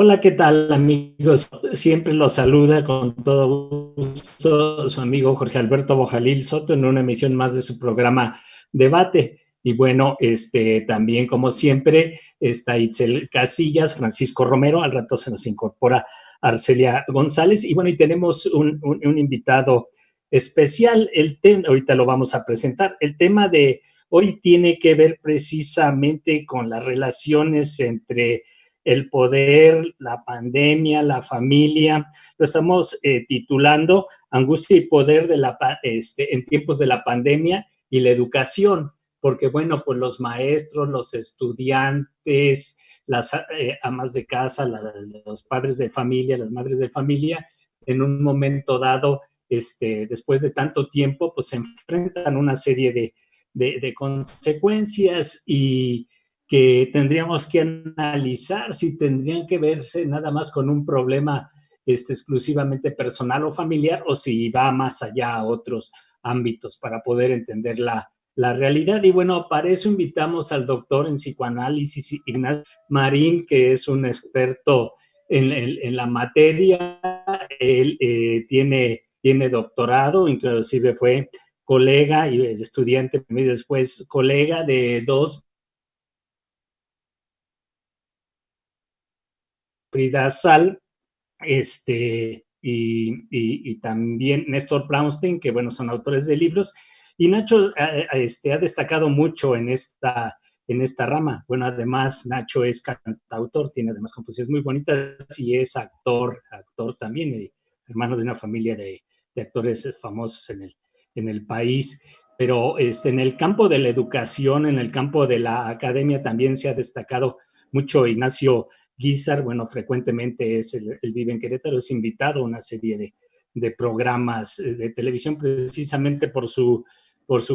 Hola, ¿qué tal, amigos? Siempre los saluda con todo gusto su amigo Jorge Alberto Bojalil Soto en una emisión más de su programa Debate. Y bueno, también como siempre está Itzel Casillas, Francisco Romero, al rato se nos incorpora Arcelia González. Y bueno, y tenemos un invitado especial. El tema, ahorita lo vamos a presentar. El tema de hoy tiene que ver precisamente con las relaciones entre el poder, la pandemia, la familia. Lo estamos titulando Angustia y poder en tiempos de la pandemia y la educación, porque bueno, pues los maestros, los estudiantes, las amas de casa, los padres de familia, las madres de familia, en un momento dado, después de tanto tiempo, pues se enfrentan a una serie de consecuencias y que tendríamos que analizar si tendrían que verse nada más con un problema exclusivamente personal o familiar o si va más allá a otros ámbitos para poder entender la realidad. Y bueno, para eso invitamos al doctor en psicoanálisis Ignacio Marín, que es un experto en la materia. Él tiene doctorado, inclusive fue colega y estudiante y después colega de dos Frida Sal, y también Néstor Brownstein, que bueno, son autores de libros, y Nacho ha destacado mucho en esta rama. Bueno, además Nacho es cantautor, tiene además composiciones muy bonitas y es actor también, hermano de una familia de actores famosos en el país. Pero en el campo de la educación, en el campo de la academia también se ha destacado mucho Ignacio Guizar. Bueno, frecuentemente él vive en Querétaro, es invitado a una serie de programas de televisión precisamente por su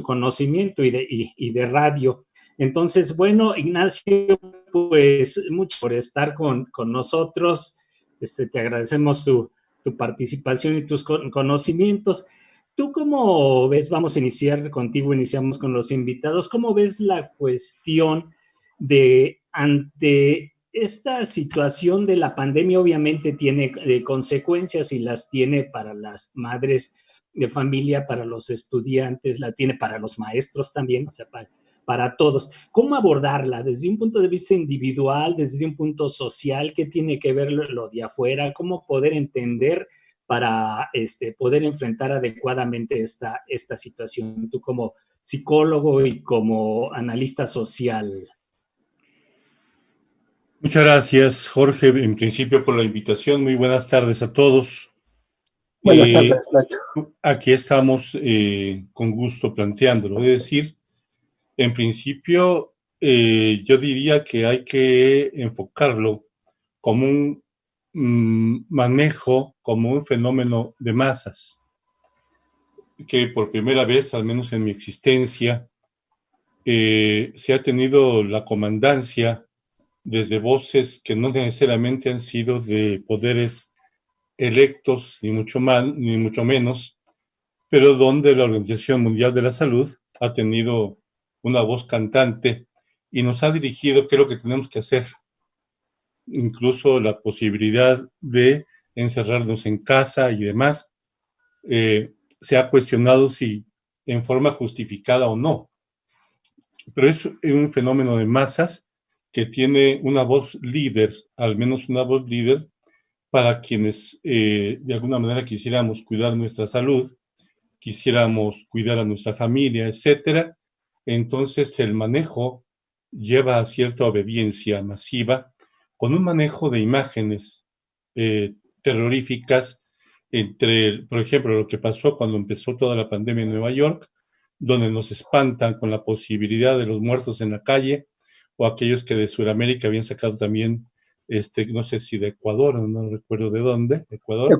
conocimiento y de radio. Entonces, bueno, Ignacio, pues mucho por estar con nosotros. Te agradecemos tu participación y tus conocimientos. ¿Tú cómo ves? Vamos a iniciar contigo, iniciamos con los invitados. ¿Cómo ves la cuestión de ante esta situación de la pandemia? Obviamente tiene consecuencias y las tiene para las madres de familia, para los estudiantes, la tiene para los maestros también, o sea, para todos. ¿Cómo abordarla desde un punto de vista individual, desde un punto social? ¿Qué tiene que ver lo de afuera? ¿Cómo poder entender para poder enfrentar adecuadamente esta situación? Tú como psicólogo y como analista social. Muchas gracias, Jorge, en principio por la invitación. Muy buenas tardes a todos. Buenas tardes, Nacho. Aquí estamos con gusto planteándolo. Es decir, en principio, yo diría que hay que enfocarlo como un manejo, como un fenómeno de masas, que por primera vez, al menos en mi existencia, se ha tenido la comandancia desde voces que no necesariamente han sido de poderes electos, ni mucho más, ni mucho menos, pero donde la Organización Mundial de la Salud ha tenido una voz cantante y nos ha dirigido qué es lo que tenemos que hacer. Incluso la posibilidad de encerrarnos en casa y demás, se ha cuestionado si en forma justificada o no. Pero es un fenómeno de masas que tiene una voz líder, al menos una voz líder, para quienes de alguna manera quisiéramos cuidar nuestra salud, quisiéramos cuidar a nuestra familia, etcétera. Entonces el manejo lleva a cierta obediencia masiva con un manejo de imágenes terroríficas entre, por ejemplo, lo que pasó cuando empezó toda la pandemia en Nueva York, donde nos espantan con la posibilidad de los muertos en la calle, o aquellos que de Sudamérica habían sacado también, no sé si de Ecuador, no recuerdo de dónde, Ecuador,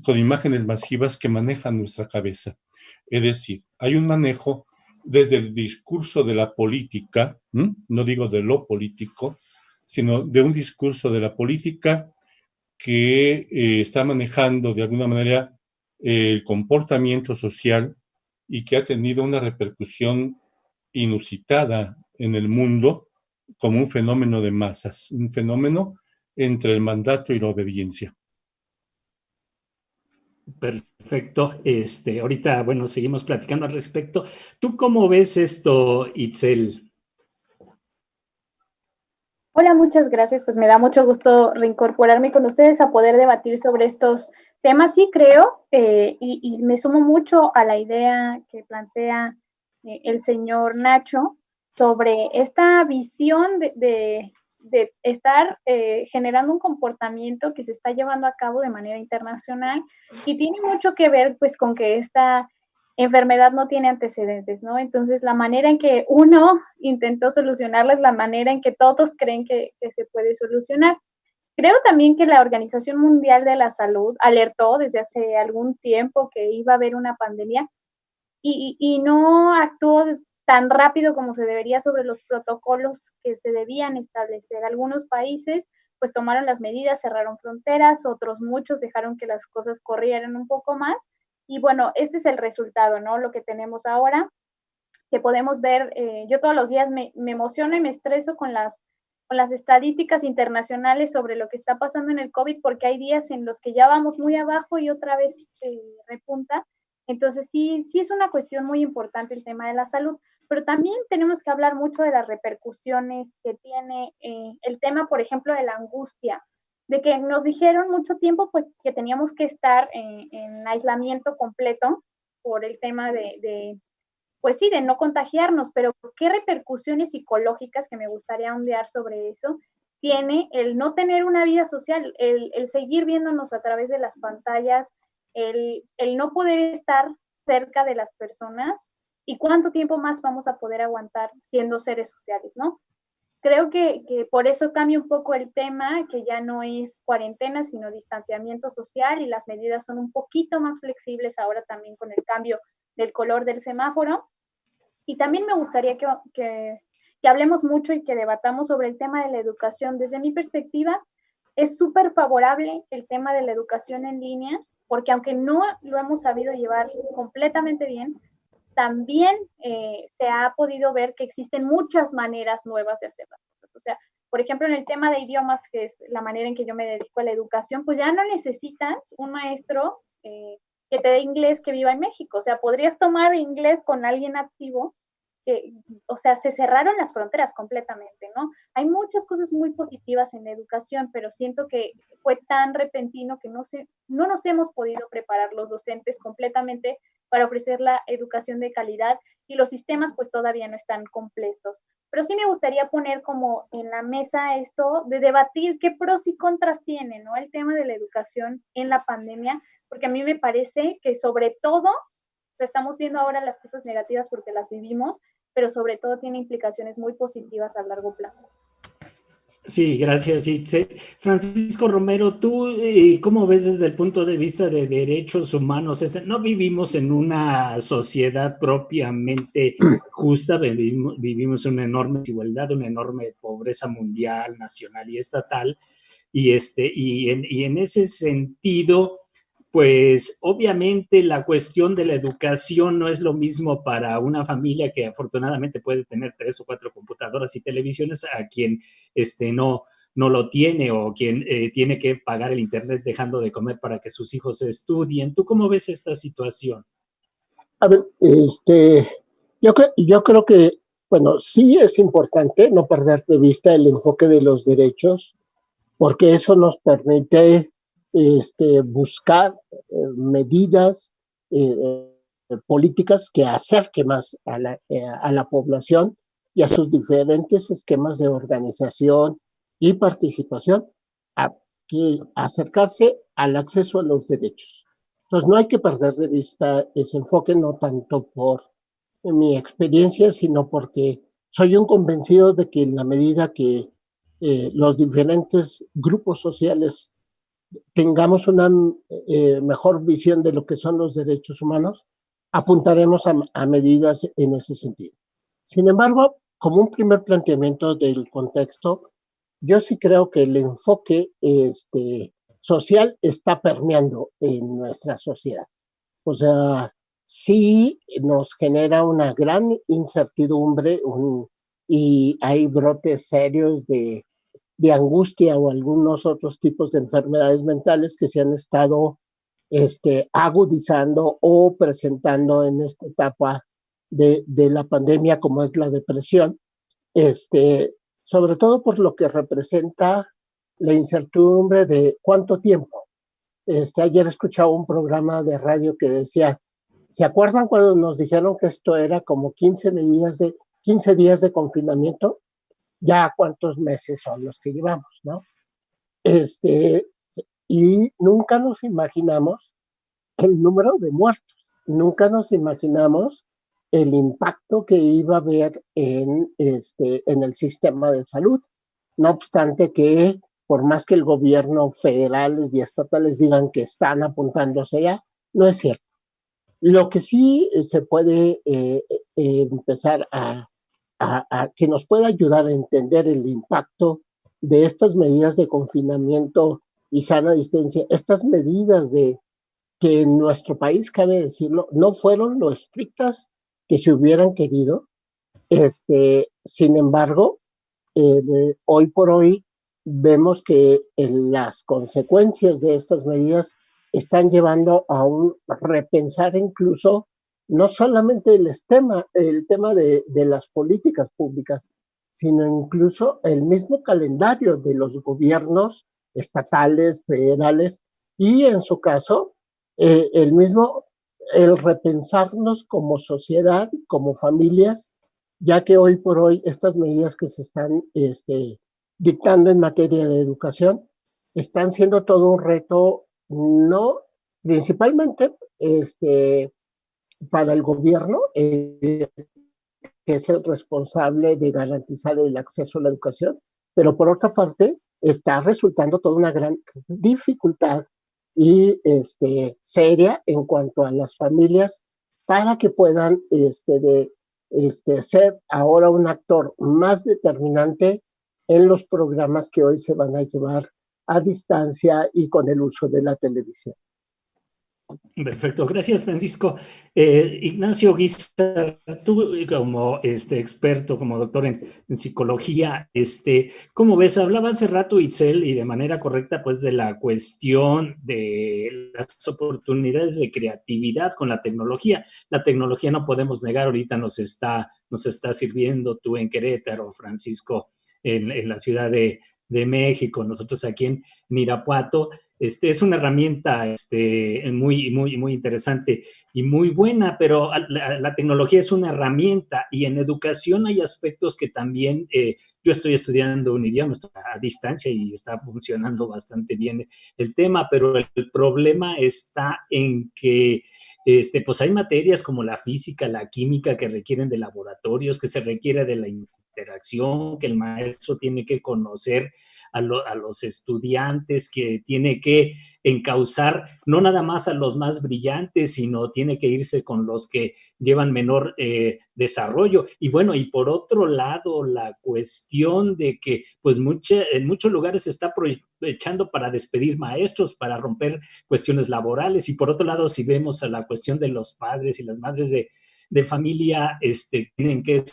con imágenes masivas que manejan nuestra cabeza. Es decir, hay un manejo desde el discurso de la política, no digo de lo político, sino de un discurso de la política que está manejando de alguna manera el comportamiento social y que ha tenido una repercusión inusitada en el mundo como un fenómeno de masas, un fenómeno entre el mandato y la obediencia. Perfecto. Ahorita, bueno, seguimos platicando al respecto. ¿Tú cómo ves esto, Itzel? Hola, muchas gracias. Pues me da mucho gusto reincorporarme con ustedes a poder debatir sobre estos temas. Sí, creo, y me sumo mucho a la idea que plantea el señor Nacho sobre esta visión de estar generando un comportamiento que se está llevando a cabo de manera internacional y tiene mucho que ver pues con que esta enfermedad no tiene antecedentes, ¿no? Entonces, la manera en que uno intentó solucionarla es la manera en que todos creen que se puede solucionar. Creo también que la Organización Mundial de la Salud alertó desde hace algún tiempo que iba a haber una pandemia y no actuó tan rápido como se debería sobre los protocolos que se debían establecer. Algunos países pues tomaron las medidas, cerraron fronteras, otros muchos dejaron que las cosas corrieran un poco más. Y bueno, este es el resultado, ¿no? Lo que tenemos ahora, que podemos ver, yo todos los días me emociono y me estreso con las estadísticas internacionales sobre lo que está pasando en el COVID, porque hay días en los que ya vamos muy abajo y otra vez repunta. Entonces sí es una cuestión muy importante el tema de la salud, pero también tenemos que hablar mucho de las repercusiones que tiene el tema, por ejemplo, de la angustia, de que nos dijeron mucho tiempo pues, que teníamos que estar en aislamiento completo por el tema pues sí, de no contagiarnos, pero ¿qué repercusiones psicológicas, que me gustaría ondear sobre eso, tiene el no tener una vida social, el seguir viéndonos a través de las pantallas, el no poder estar cerca de las personas y cuánto tiempo más vamos a poder aguantar siendo seres sociales, ¿no? Creo que por eso cambia un poco el tema, que ya no es cuarentena, sino distanciamiento social y las medidas son un poquito más flexibles ahora también con el cambio del color del semáforo. Y también me gustaría que hablemos mucho y que debatamos sobre el tema de la educación. Desde mi perspectiva, es súper favorable el tema de la educación en línea, porque aunque no lo hemos sabido llevar completamente bien, también se ha podido ver que existen muchas maneras nuevas de hacer las cosas. O sea, por ejemplo, en el tema de idiomas, que es la manera en que yo me dedico a la educación, pues ya no necesitas un maestro que te dé inglés que viva en México. O sea, podrías tomar inglés con alguien nativo. O sea, se cerraron las fronteras completamente, ¿no? Hay muchas cosas muy positivas en la educación, pero siento que fue tan repentino que no nos hemos podido preparar los docentes completamente para ofrecer la educación de calidad y los sistemas pues todavía no están completos. Pero sí me gustaría poner como en la mesa esto de debatir qué pros y contras tiene, ¿no? El tema de la educación en la pandemia, porque a mí me parece que sobre todo, o sea, estamos viendo ahora las cosas negativas porque las vivimos, pero sobre todo tiene implicaciones muy positivas a largo plazo. Sí, gracias, Itze. Francisco Romero, ¿tú cómo ves desde el punto de vista de derechos humanos? No vivimos en una sociedad propiamente justa, vivimos una enorme desigualdad, una enorme pobreza mundial, nacional y estatal, y en ese sentido, pues obviamente la cuestión de la educación no es lo mismo para una familia que afortunadamente puede tener 3 o 4 computadoras y televisiones a quien no lo tiene o quien tiene que pagar el internet dejando de comer para que sus hijos estudien. ¿Tú cómo ves esta situación? A ver, yo creo que, bueno, sí es importante no perder de vista el enfoque de los derechos, porque eso nos permite buscar medidas políticas que acerquen más a la población y a sus diferentes esquemas de organización y participación, que acercarse al acceso a los derechos. Entonces no hay que perder de vista ese enfoque, no tanto por mi experiencia, sino porque soy un convencido de que en la medida que los diferentes grupos sociales tengamos una mejor visión de lo que son los derechos humanos, apuntaremos a medidas en ese sentido. Sin embargo, como un primer planteamiento del contexto, yo sí creo que el enfoque social está permeando en nuestra sociedad. O sea, sí nos genera una gran incertidumbre, y hay brotes serios de angustia o algunos otros tipos de enfermedades mentales que se han estado agudizando o presentando en esta etapa de la pandemia, como es la depresión, sobre todo por lo que representa la incertidumbre de cuánto tiempo. Ayer escuchaba un programa de radio que decía, ¿se acuerdan cuando nos dijeron que esto era como 15 días de confinamiento? Ya cuántos meses son los que llevamos, ¿no? Y nunca nos imaginamos el número de muertos, nunca nos imaginamos el impacto que iba a haber en el sistema de salud. No obstante que, por más que el gobierno federales y estatales digan que están apuntándose ya, no es cierto. Lo que sí se puede empezar a que nos pueda ayudar a entender el impacto de estas medidas de confinamiento y sana distancia, estas medidas que en nuestro país, cabe decirlo, no fueron lo estrictas que se hubieran querido. Sin embargo, hoy por hoy vemos que las consecuencias de estas medidas están llevando a un repensar incluso no solamente el tema de las políticas públicas, sino incluso el mismo calendario de los gobiernos estatales, federales y en su caso el repensarnos como sociedad, como familias, ya que hoy por hoy estas medidas que se están dictando en materia de educación están siendo todo un reto, no principalmente para el gobierno, que es el responsable de garantizar el acceso a la educación, pero por otra parte está resultando toda una gran dificultad y seria en cuanto a las familias para que puedan ser ahora un actor más determinante en los programas que hoy se van a llevar a distancia y con el uso de la televisión. Perfecto, gracias Francisco. Ignacio Guízar, tú como experto, como doctor en psicología, ¿cómo ves? Hablaba hace rato Itzel y de manera correcta pues de la cuestión de las oportunidades de creatividad con la tecnología. La tecnología no podemos negar, ahorita nos está sirviendo, tú en Querétaro, Francisco en la Ciudad de México, nosotros aquí en Irapuato. Es una herramienta muy, muy, muy interesante y muy buena, pero la tecnología es una herramienta y en educación hay aspectos que también, yo estoy estudiando un idioma a distancia y está funcionando bastante bien el tema, pero el problema está en que pues hay materias como la física, la química que requieren de laboratorios, que se requiere de la interacción, que el maestro tiene que conocer a los estudiantes, que tiene que encauzar no nada más a los más brillantes, sino tiene que irse con los que llevan menor desarrollo. Y bueno, y por otro lado, la cuestión de que pues en muchos lugares se está aprovechando para despedir maestros, para romper cuestiones laborales. Y por otro lado, si vemos a la cuestión de los padres y las madres de familia, tienen que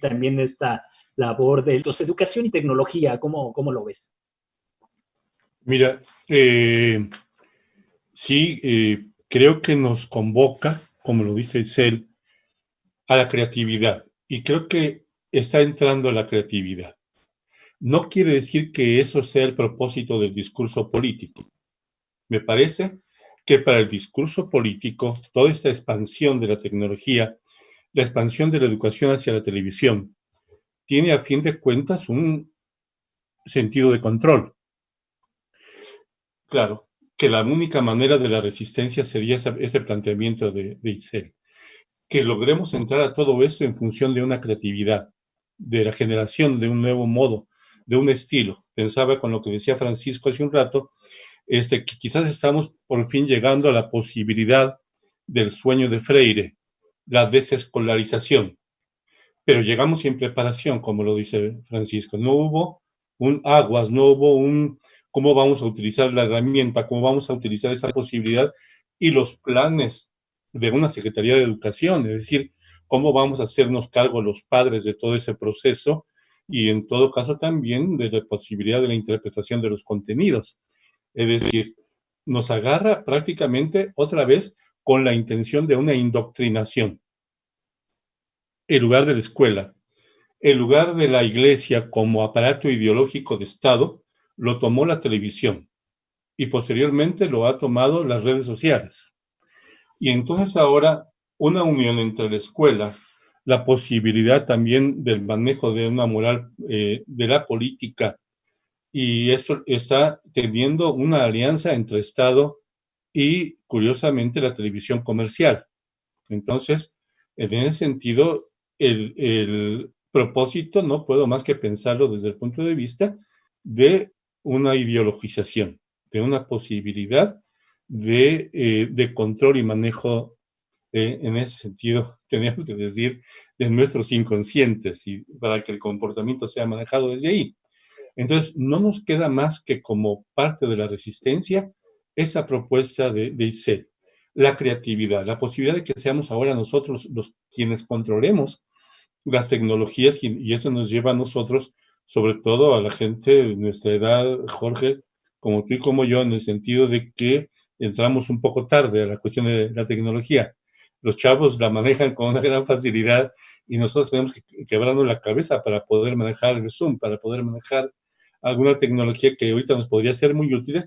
también esta labor de educación y tecnología. ¿Cómo lo ves? Mira, sí, creo que nos convoca, como lo dice Itzel, a la creatividad. Y creo que está entrando la creatividad. No quiere decir que eso sea el propósito del discurso político. Me parece que para el discurso político, toda esta expansión de la tecnología, la expansión de la educación hacia la televisión, tiene a fin de cuentas un sentido de control. Claro, que la única manera de la resistencia sería ese planteamiento de Itzel. Que logremos entrar a todo esto en función de una creatividad, de la generación de un nuevo modo, de un estilo. Pensaba con lo que decía Francisco hace un rato, que quizás estamos por fin llegando a la posibilidad del sueño de Freire, la desescolarización. Pero llegamos sin preparación, como lo dice Francisco. No hubo un aguas, no hubo un cómo vamos a utilizar la herramienta, cómo vamos a utilizar esa posibilidad y los planes de una Secretaría de Educación, es decir, cómo vamos a hacernos cargo los padres de todo ese proceso y en todo caso también de la posibilidad de la interpretación de los contenidos. Es decir, nos agarra prácticamente otra vez con la intención de una indoctrinación. En lugar de la escuela, en lugar de la iglesia como aparato ideológico de Estado, lo tomó la televisión y posteriormente lo ha tomado las redes sociales. Y entonces ahora una unión entre la escuela, la posibilidad también del manejo de una moral de la política, y eso está teniendo una alianza entre Estado y, curiosamente, la televisión comercial. Entonces, en ese sentido, el propósito no puedo más que pensarlo desde el punto de vista de una ideologización, de una posibilidad de control y manejo, en ese sentido, tenemos que decir, de nuestros inconscientes, y para que el comportamiento sea manejado desde ahí. Entonces, no nos queda más que como parte de la resistencia esa propuesta de ICEL, la creatividad, la posibilidad de que seamos ahora nosotros los quienes controlemos las tecnologías y eso nos lleva a nosotros, sobre todo a la gente de nuestra edad, Jorge, como tú y como yo, en el sentido de que entramos un poco tarde a la cuestión de la tecnología. Los chavos la manejan con una gran facilidad y nosotros tenemos que quebrarnos la cabeza para poder manejar el Zoom, para poder manejar alguna tecnología que ahorita nos podría ser muy útil,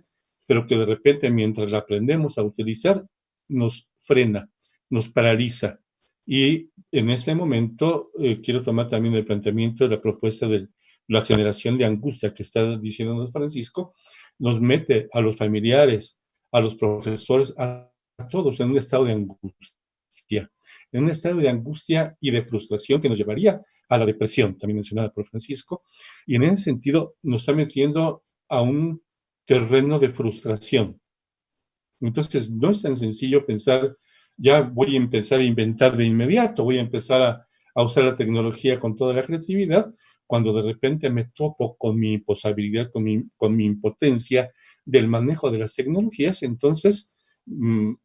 pero que de repente mientras la aprendemos a utilizar, nos frena, nos paraliza. Y en ese momento quiero tomar también el planteamiento de la propuesta de la generación de angustia que está diciendo Francisco, nos mete a los familiares, a los profesores, a todos en un estado de angustia, en un estado de angustia y de frustración que nos llevaría a la depresión, también mencionada por Francisco, y en ese sentido nos está metiendo a un terreno de frustración. Entonces, no es tan sencillo pensar, ya voy a empezar a inventar de inmediato, voy a empezar a usar la tecnología con toda la creatividad, cuando de repente me topo con mi imposibilidad, con mi impotencia del manejo de las tecnologías, entonces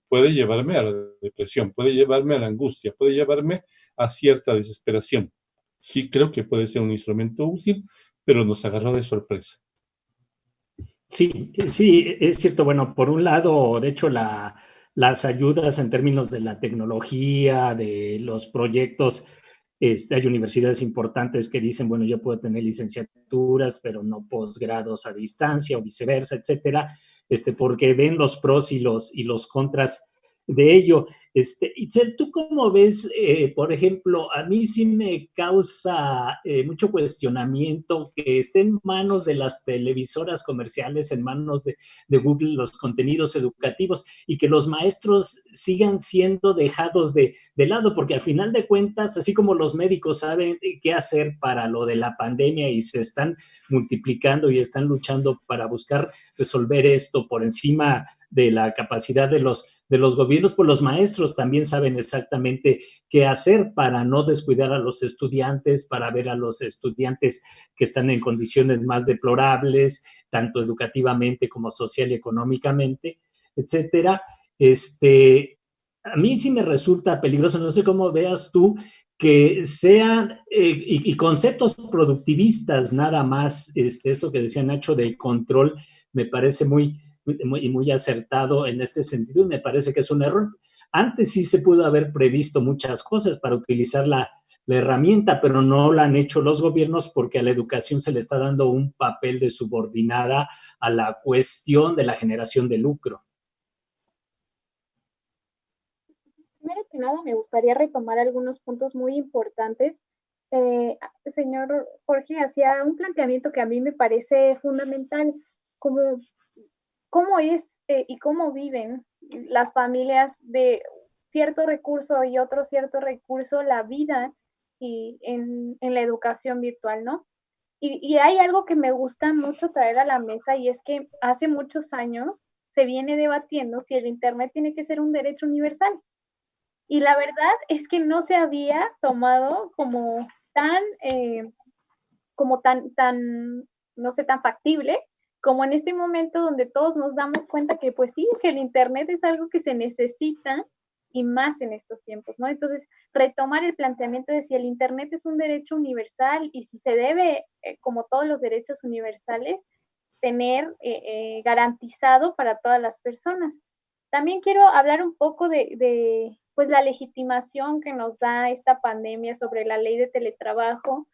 puede llevarme a la depresión, puede llevarme a la angustia, puede llevarme a cierta desesperación. Sí creo que puede ser un instrumento útil, pero nos agarró de sorpresa. Sí, sí, es cierto. Bueno, por un lado, de hecho, las ayudas en términos de la tecnología, de los proyectos, hay universidades importantes que dicen, bueno, yo puedo tener licenciaturas, pero no posgrados a distancia o viceversa, etcétera, porque ven los pros y los contras de ello. Itzel, ¿tú cómo ves, por ejemplo, a mí sí me causa mucho cuestionamiento que esté en manos de las televisoras comerciales, en manos de Google, los contenidos educativos y que los maestros sigan siendo dejados de lado, porque al final de cuentas, así como los médicos saben qué hacer para lo de la pandemia y se están multiplicando y están luchando para buscar resolver esto por encima de la capacidad de los gobiernos, pues los maestros también saben exactamente qué hacer para no descuidar a los estudiantes, para ver a los estudiantes que están en condiciones más deplorables, tanto educativamente como social y económicamente, etcétera. A mí sí me resulta peligroso, no sé cómo veas tú, que sean y conceptos productivistas nada más, esto que decía Nacho de control, me parece muy acertado en este sentido y me parece que es un error. Antes sí se pudo haber previsto muchas cosas para utilizar la herramienta, pero no la han hecho los gobiernos porque a la educación se le está dando un papel de subordinada a la cuestión de la generación de lucro. Primero que nada, me gustaría retomar algunos puntos muy importantes. Señor Jorge hacía un planteamiento que a mí me parece fundamental, como cómo es y cómo viven las familias de cierto recurso y otro cierto recurso la vida y en la educación virtual, ¿no? Y hay algo que me gusta mucho traer a la mesa y es que hace muchos años se viene debatiendo si el Internet tiene que ser un derecho universal. Y la verdad es que no se había tomado como no sé, tan factible como en este momento donde todos nos damos cuenta que pues sí, que el Internet es algo que se necesita y más en estos tiempos, ¿no? Entonces, retomar el planteamiento de si el Internet es un derecho universal y si se debe, como todos los derechos universales, tener garantizado para todas las personas. También quiero hablar un poco de pues la legitimación que nos da esta pandemia sobre la ley de teletrabajo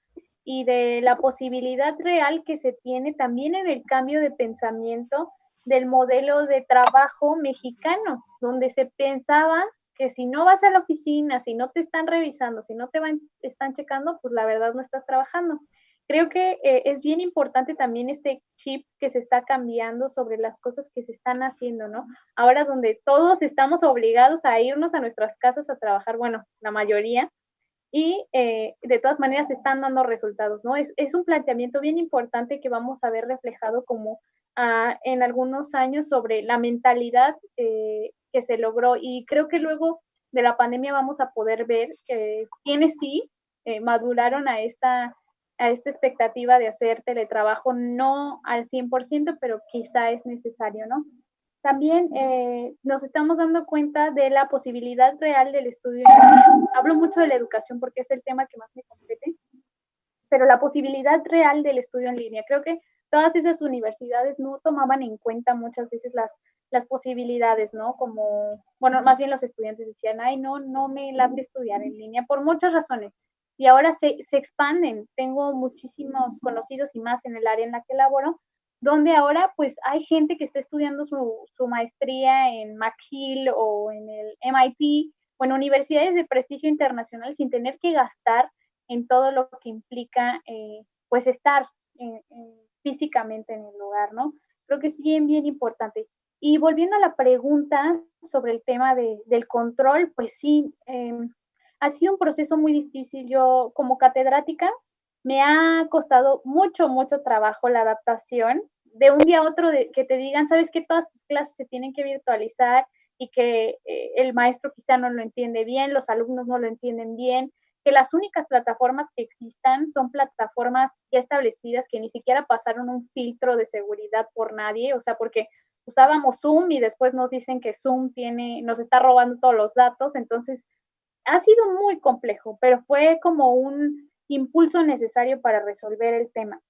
y de la posibilidad real que se tiene también en el cambio de pensamiento del modelo de trabajo mexicano, donde se pensaba que si no vas a la oficina, si no te están revisando, si no te están checando, pues la verdad no estás trabajando. Creo que es bien importante también este chip que se está cambiando sobre las cosas que se están haciendo, ¿no? Ahora donde todos estamos obligados a irnos a nuestras casas a trabajar, bueno, la mayoría, y de todas maneras están dando resultados, ¿no? Es un planteamiento bien importante que vamos a ver reflejado como en algunos años sobre la mentalidad que se logró, y creo que luego de la pandemia vamos a poder ver que quienes sí maduraron a esta expectativa de hacer teletrabajo, no al 100%, pero quizá es necesario, ¿no? También nos estamos dando cuenta de la posibilidad real del estudio. Hablo mucho de la educación porque es el tema que más me compete, pero la posibilidad real del estudio en línea. Creo que todas esas universidades no tomaban en cuenta muchas veces las posibilidades, ¿no? Como, bueno, más bien los estudiantes decían, ay, no me late de estudiar en línea, por muchas razones. Y ahora se expanden. Tengo muchísimos conocidos y más en el área en la que laboro, donde ahora pues hay gente que está estudiando su maestría en McGill o en el MIT o en universidades de prestigio internacional sin tener que gastar en todo lo que implica pues estar físicamente en el lugar, ¿no? Creo que es bien, bien importante. Y volviendo a la pregunta sobre el tema del control, pues sí, ha sido un proceso muy difícil. Yo como catedrática me ha costado mucho, mucho trabajo la adaptación de un día a otro, que te digan, sabes que todas tus clases se tienen que virtualizar y que el maestro quizá no lo entiende bien, los alumnos no lo entienden bien, que las únicas plataformas que existan son plataformas ya establecidas que ni siquiera pasaron un filtro de seguridad por nadie, o sea, porque usábamos Zoom y después nos dicen que Zoom nos está robando todos los datos, entonces ha sido muy complejo, pero fue como un impulso necesario para resolver el tema.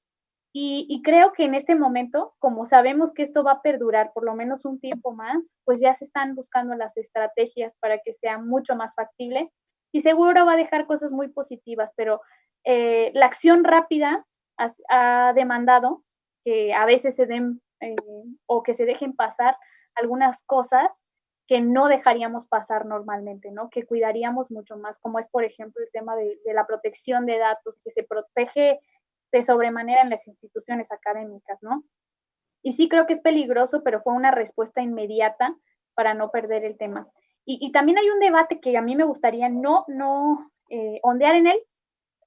Y creo que en este momento, como sabemos que esto va a perdurar por lo menos un tiempo más, pues ya se están buscando las estrategias para que sea mucho más factible y seguro va a dejar cosas muy positivas, pero la acción rápida ha demandado que a veces se den o que se dejen pasar algunas cosas que no dejaríamos pasar normalmente, ¿no? Que cuidaríamos mucho más, como es, por ejemplo, el tema de la protección de datos, que se protege de sobremanera en las instituciones académicas, ¿no? Y sí creo que es peligroso, pero fue una respuesta inmediata para no perder el tema. Y también hay un debate que a mí me gustaría no ondear en él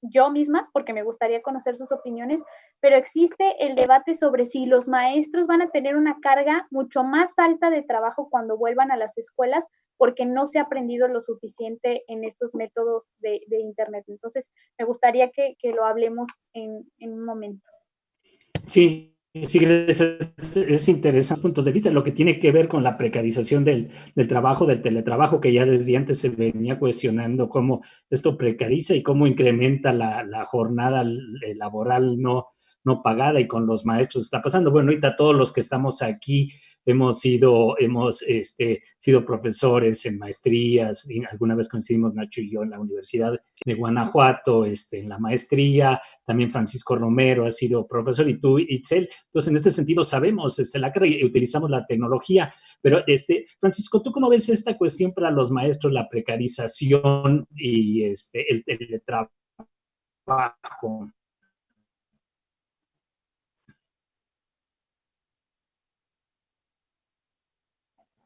yo misma, porque me gustaría conocer sus opiniones, pero existe el debate sobre si los maestros van a tener una carga mucho más alta de trabajo cuando vuelvan a las escuelas, porque no se ha aprendido lo suficiente en estos métodos de Internet. Entonces, me gustaría que lo hablemos en un momento. Sí, sí, es interesante puntos de vista, lo que tiene que ver con la precarización del trabajo, del teletrabajo, que ya desde antes se venía cuestionando cómo esto precariza y cómo incrementa la jornada laboral no pagada, y con los maestros está pasando. Bueno, ahorita todos los que estamos aquí hemos sido profesores en maestrías, y alguna vez coincidimos Nacho y yo en la Universidad de Guanajuato, en la maestría, también Francisco Romero ha sido profesor, y tú, Itzel. Entonces, en este sentido sabemos la carrera y utilizamos la tecnología, pero Francisco, ¿tú cómo ves esta cuestión para los maestros, la precarización y el teletrabajo?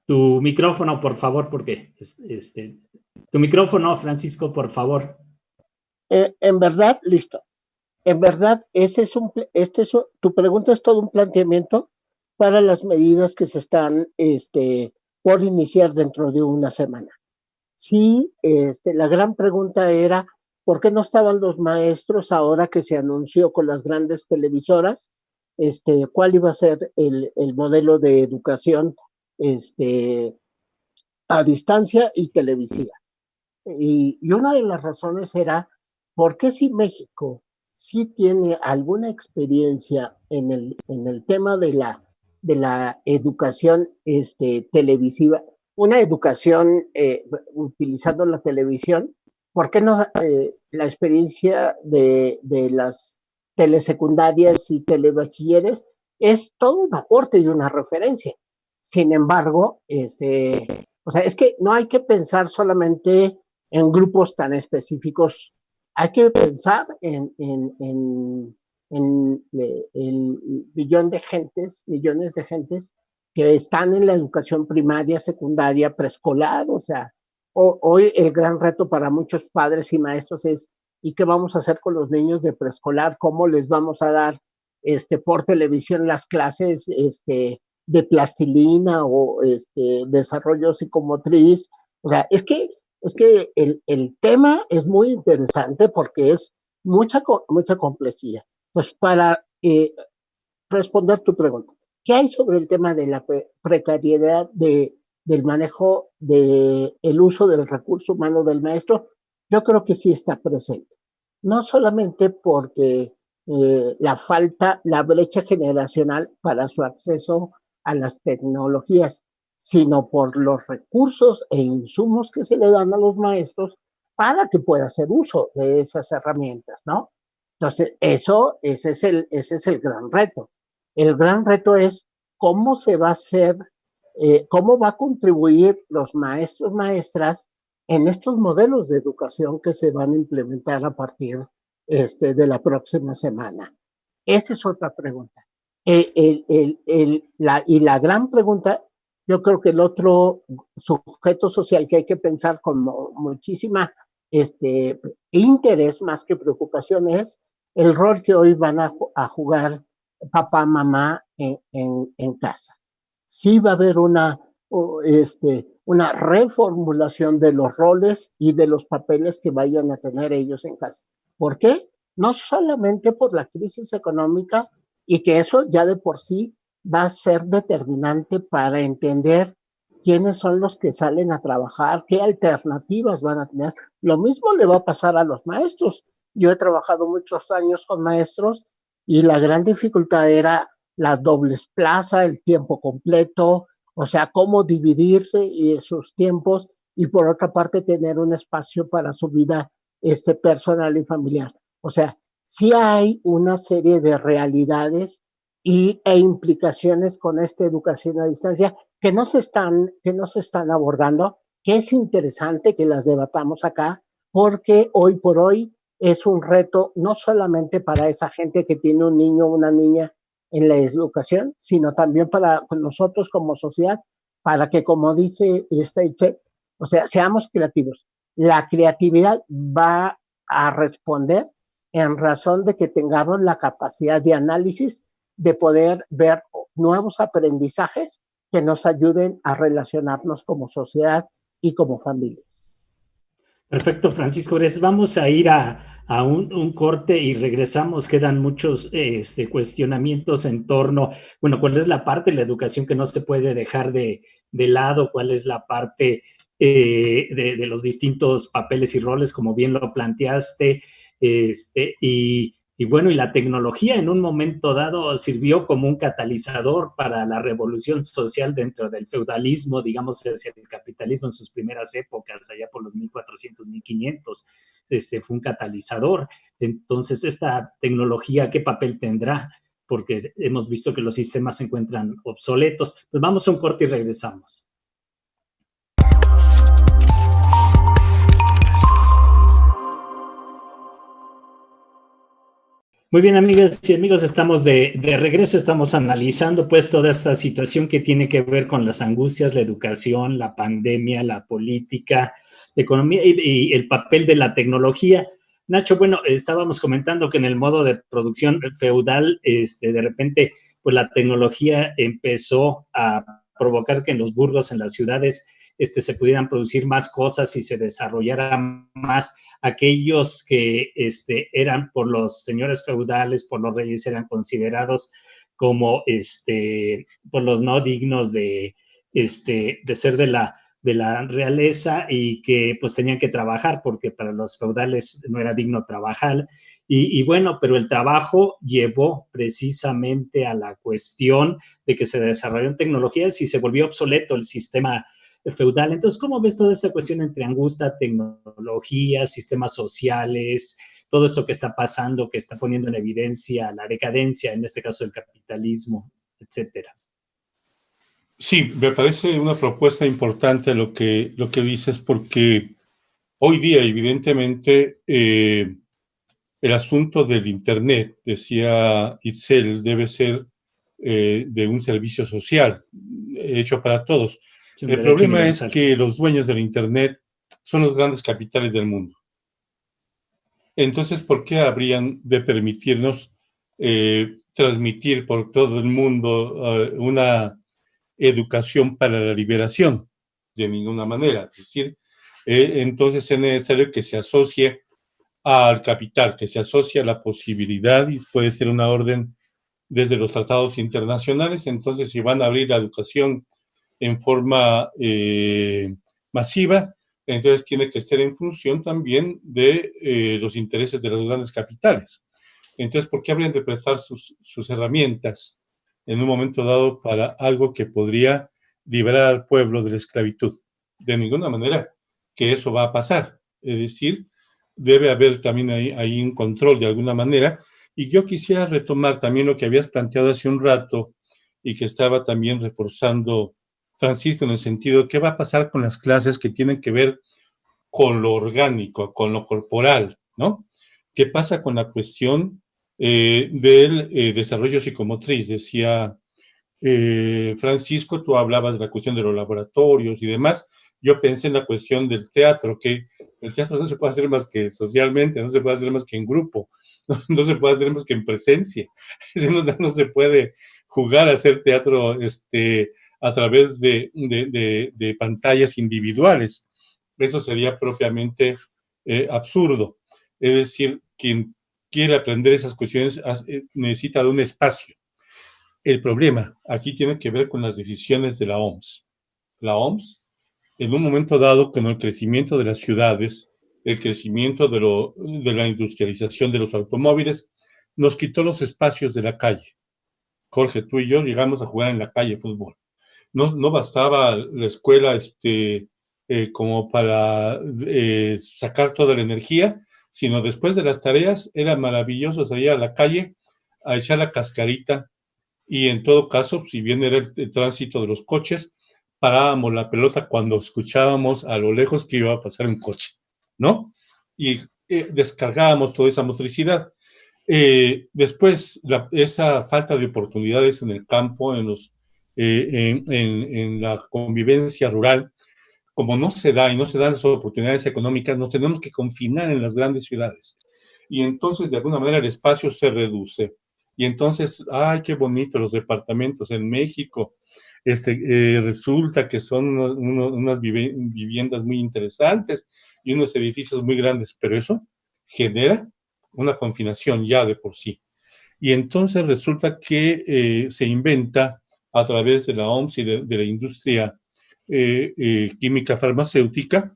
Tu micrófono, por favor, porque tu micrófono, Francisco, por favor. En verdad, listo. En verdad, tu pregunta es todo un planteamiento para las medidas que se están por iniciar dentro de una semana. Sí, la gran pregunta era, ¿por qué no estaban los maestros ahora que se anunció con las grandes televisoras? ¿Cuál iba a ser el modelo de educación a distancia y televisiva. Y una de las razones era, ¿por qué si México sí tiene alguna experiencia en el tema de la educación televisiva, una educación utilizando la televisión? ¿Por qué no la experiencia de las telesecundarias y telebachilleres es todo un aporte y una referencia? Sin embargo, o sea, es que no hay que pensar solamente en grupos tan específicos, hay que pensar en el millones de gentes que están en la educación primaria, secundaria, preescolar. O sea, hoy el gran reto para muchos padres y maestros es, ¿y qué vamos a hacer con los niños de preescolar? ¿Cómo les vamos a dar por televisión las clases de plastilina o desarrollo psicomotriz? O sea, es que el tema es muy interesante porque es mucha complejidad. Pues para responder tu pregunta, ¿qué hay sobre el tema de la precariedad del manejo del uso del recurso humano del maestro? Yo creo que sí está presente. No solamente porque la brecha generacional para su acceso a las tecnologías, sino por los recursos e insumos que se le dan a los maestros para que pueda hacer uso de esas herramientas, ¿no? Entonces, ese es el gran reto. El gran reto es cómo se va a hacer, cómo va a contribuir los maestros, maestras en estos modelos de educación que se van a implementar a partir de la próxima semana. Esa es otra pregunta. Y la gran pregunta, yo creo que el otro sujeto social que hay que pensar con muchísima interés más que preocupación es el rol que hoy van a jugar papá, mamá en casa. Sí va a haber una reformulación de los roles y de los papeles que vayan a tener ellos en casa. ¿Por qué? No solamente por la crisis económica, y que eso ya de por sí va a ser determinante para entender quiénes son los que salen a trabajar, qué alternativas van a tener. Lo mismo le va a pasar a los maestros. Yo he trabajado muchos años con maestros y la gran dificultad era las dobles plazas, el tiempo completo, o sea, cómo dividirse y sus tiempos, y por otra parte tener un espacio para su vida personal y familiar. O sea, sí hay una serie de realidades e implicaciones con esta educación a distancia que no se están abordando, que es interesante que las debatamos acá, porque hoy por hoy es un reto no solamente para esa gente que tiene un niño o una niña en la educación, sino también para nosotros como sociedad, para que, como dice Steincheck, o sea, seamos creativos. La creatividad va a responder en razón de que tengamos la capacidad de análisis, de poder ver nuevos aprendizajes que nos ayuden a relacionarnos como sociedad y como familias. Perfecto, Francisco. Vamos a ir a un corte y regresamos. Quedan muchos cuestionamientos en torno, bueno, cuál es la parte de la educación que no se puede dejar de lado, cuál es la parte de los distintos papeles y roles, como bien lo planteaste, y bueno, y la tecnología en un momento dado sirvió como un catalizador para la revolución social dentro del feudalismo, digamos, hacia el capitalismo en sus primeras épocas, allá por los 1400, 1500, fue un catalizador. Entonces, esta tecnología, ¿qué papel tendrá? Porque hemos visto que los sistemas se encuentran obsoletos. Pues vamos a un corte y regresamos. Muy bien, amigas y amigos, estamos de regreso, estamos analizando pues toda esta situación que tiene que ver con las angustias, la educación, la pandemia, la política, la economía y el papel de la tecnología. Nacho, bueno, estábamos comentando que en el modo de producción feudal, de repente, pues la tecnología empezó a provocar que en los burgos, en las ciudades, se pudieran producir más cosas y se desarrollara más. Aquellos que eran por los señores feudales, por los reyes, eran considerados como por los no dignos de ser de la realeza y que pues tenían que trabajar porque para los feudales no era digno trabajar. Y bueno, pero el trabajo llevó precisamente a la cuestión de que se desarrollaron tecnologías y se volvió obsoleto el sistema feudal. Entonces, ¿cómo ves toda esta cuestión entre angustia, tecnología, sistemas sociales, todo esto que está pasando, que está poniendo en evidencia la decadencia, en este caso del capitalismo, etcétera? Sí, me parece una propuesta importante lo que dices, porque hoy día, evidentemente, el asunto del Internet, decía Itzel, debe ser de un servicio social hecho para todos. El problema es que los dueños del Internet son los grandes capitales del mundo. Entonces, ¿por qué habrían de permitirnos transmitir por todo el mundo una educación para la liberación? De ninguna manera. Es decir, entonces es necesario que se asocie al capital, que se asocie a la posibilidad, y puede ser una orden desde los tratados internacionales. Entonces, si van a abrir la educación en forma masiva, entonces tiene que ser en función también de los intereses de los grandes capitales. Entonces, ¿por qué habrían de prestar sus herramientas en un momento dado para algo que podría liberar al pueblo de la esclavitud? De ninguna manera que eso va a pasar. Es decir, debe haber también ahí un control de alguna manera. Y yo quisiera retomar también lo que habías planteado hace un rato y que estaba también reforzando Francisco, en el sentido de qué va a pasar con las clases que tienen que ver con lo orgánico, con lo corporal, ¿no? ¿Qué pasa con la cuestión del desarrollo psicomotriz? Decía Francisco, tú hablabas de la cuestión de los laboratorios y demás. Yo pensé en la cuestión del teatro, que el teatro no se puede hacer más que socialmente, no se puede hacer más que en grupo, no se puede hacer más que en presencia. No se puede jugar a hacer teatro a través de pantallas individuales. Eso sería propiamente absurdo. Es decir, quien quiere aprender esas cuestiones necesita de un espacio. El problema aquí tiene que ver con las decisiones de la OMS. La OMS, en un momento dado, con el crecimiento de las ciudades, el crecimiento de la industrialización de los automóviles, nos quitó los espacios de la calle. Jorge, tú y yo llegamos a jugar en la calle fútbol. No bastaba la escuela como para sacar toda la energía, sino después de las tareas era maravilloso salir a la calle a echar la cascarita, y en todo caso, si bien era el tránsito de los coches, parábamos la pelota cuando escuchábamos a lo lejos que iba a pasar un coche, ¿no? Y descargábamos toda esa motricidad. Después, esa falta de oportunidades en el campo, en la convivencia rural, como no se da y no se dan las oportunidades económicas, nos tenemos que confinar en las grandes ciudades. Y entonces, de alguna manera, el espacio se reduce. Y entonces, ¡ay, qué bonito los departamentos en México! Resulta que son unas viviendas muy interesantes y unos edificios muy grandes, pero eso genera una confinación ya de por sí. Y entonces resulta que se inventa a través de la OMS y de la industria química farmacéutica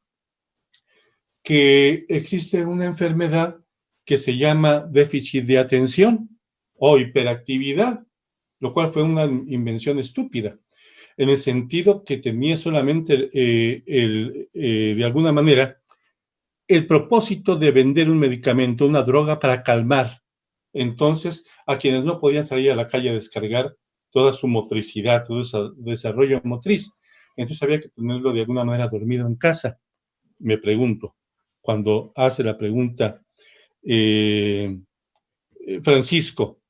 que existe una enfermedad que se llama déficit de atención o hiperactividad, lo cual fue una invención estúpida, en el sentido que tenía solamente de alguna manera el propósito de vender un medicamento, una droga para calmar entonces a quienes no podían salir a la calle a descargar toda su motricidad, todo su desarrollo motriz. Entonces había que tenerlo de alguna manera dormido en casa. Me pregunto, cuando hace la pregunta Francisco,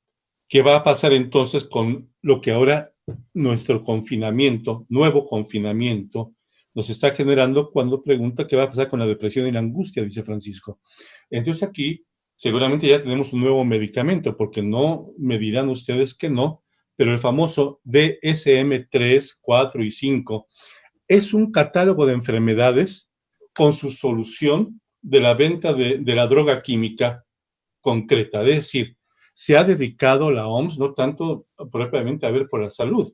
¿qué va a pasar entonces con lo que ahora nuestro confinamiento, nuevo confinamiento, nos está generando cuando pregunta qué va a pasar con la depresión y la angustia, dice Francisco? Entonces aquí seguramente ya tenemos un nuevo medicamento, porque no me dirán ustedes que no, pero el famoso DSM-3, 4 y 5 es un catálogo de enfermedades con su solución de la venta de la droga química concreta. Es decir, se ha dedicado la OMS no tanto propiamente a ver por la salud,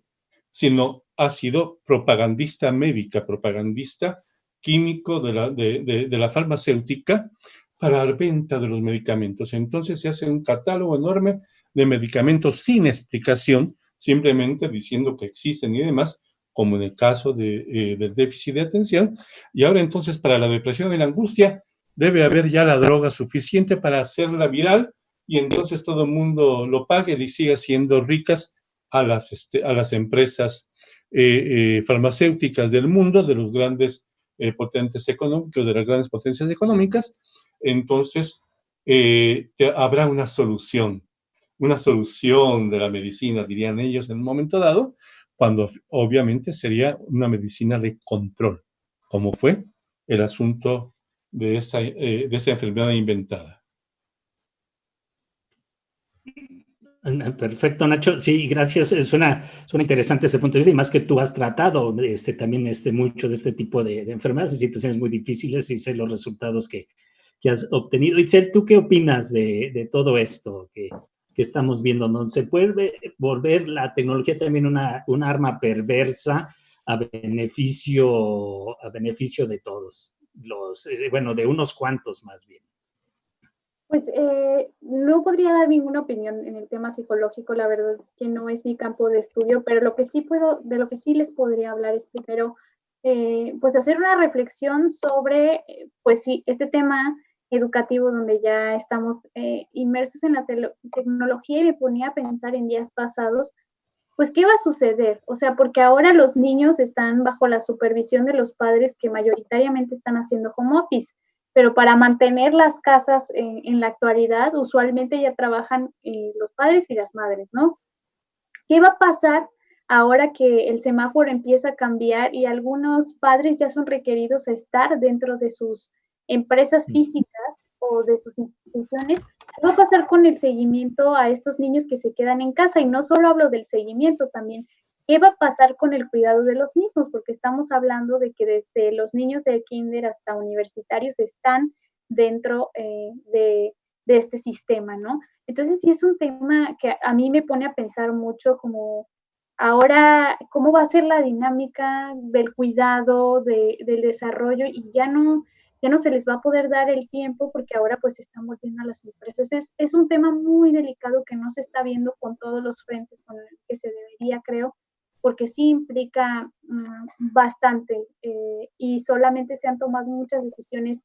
sino ha sido propagandista médica, propagandista químico de la farmacéutica para la venta de los medicamentos. Entonces se hace un catálogo enorme de medicamentos sin explicación, simplemente diciendo que existen y demás, como en el caso del déficit de atención. Y ahora entonces para la depresión y la angustia debe haber ya la droga suficiente para hacerla viral y entonces todo el mundo lo pague y siga siendo ricas a las empresas farmacéuticas del mundo, de los grandes potentes económicos, de las grandes potencias económicas. Entonces habrá una solución de la medicina, dirían ellos en un momento dado, cuando obviamente sería una medicina de control, como fue el asunto de esta enfermedad inventada. Perfecto, Nacho. Sí, gracias. Suena interesante ese punto de vista, y más que tú has tratado también mucho de este tipo de enfermedades y situaciones muy difíciles, y sé los resultados que has obtenido. Itzel, ¿tú qué opinas de todo esto que estamos viendo? ¿No se puede volver la tecnología también una arma perversa a beneficio de todos? De unos cuantos más bien. Pues no podría dar ninguna opinión en el tema psicológico, la verdad es que no es mi campo de estudio, pero de lo que sí les podría hablar es primero, pues hacer una reflexión sobre, pues sí, este tema educativo donde ya estamos inmersos en la tecnología, y me ponía a pensar en días pasados, pues qué va a suceder, o sea, porque ahora los niños están bajo la supervisión de los padres que mayoritariamente están haciendo home office, pero para mantener las casas en la actualidad, usualmente ya trabajan los padres y las madres, ¿no? ¿Qué va a pasar ahora que el semáforo empieza a cambiar y algunos padres ya son requeridos a estar dentro de sus empresas físicas o de sus instituciones? ¿Qué va a pasar con el seguimiento a estos niños que se quedan en casa? Y no solo hablo del seguimiento, también ¿qué va a pasar con el cuidado de los mismos? Porque estamos hablando de que desde los niños de kinder hasta universitarios están dentro de este sistema, ¿no? Entonces sí es un tema que a mí me pone a pensar mucho, como ahora cómo va a ser la dinámica del cuidado, del desarrollo, y ya no se les va a poder dar el tiempo porque ahora pues están volviendo a las empresas. Es un tema muy delicado que no se está viendo con todos los frentes con el que se debería, creo, porque sí implica bastante y solamente se han tomado muchas decisiones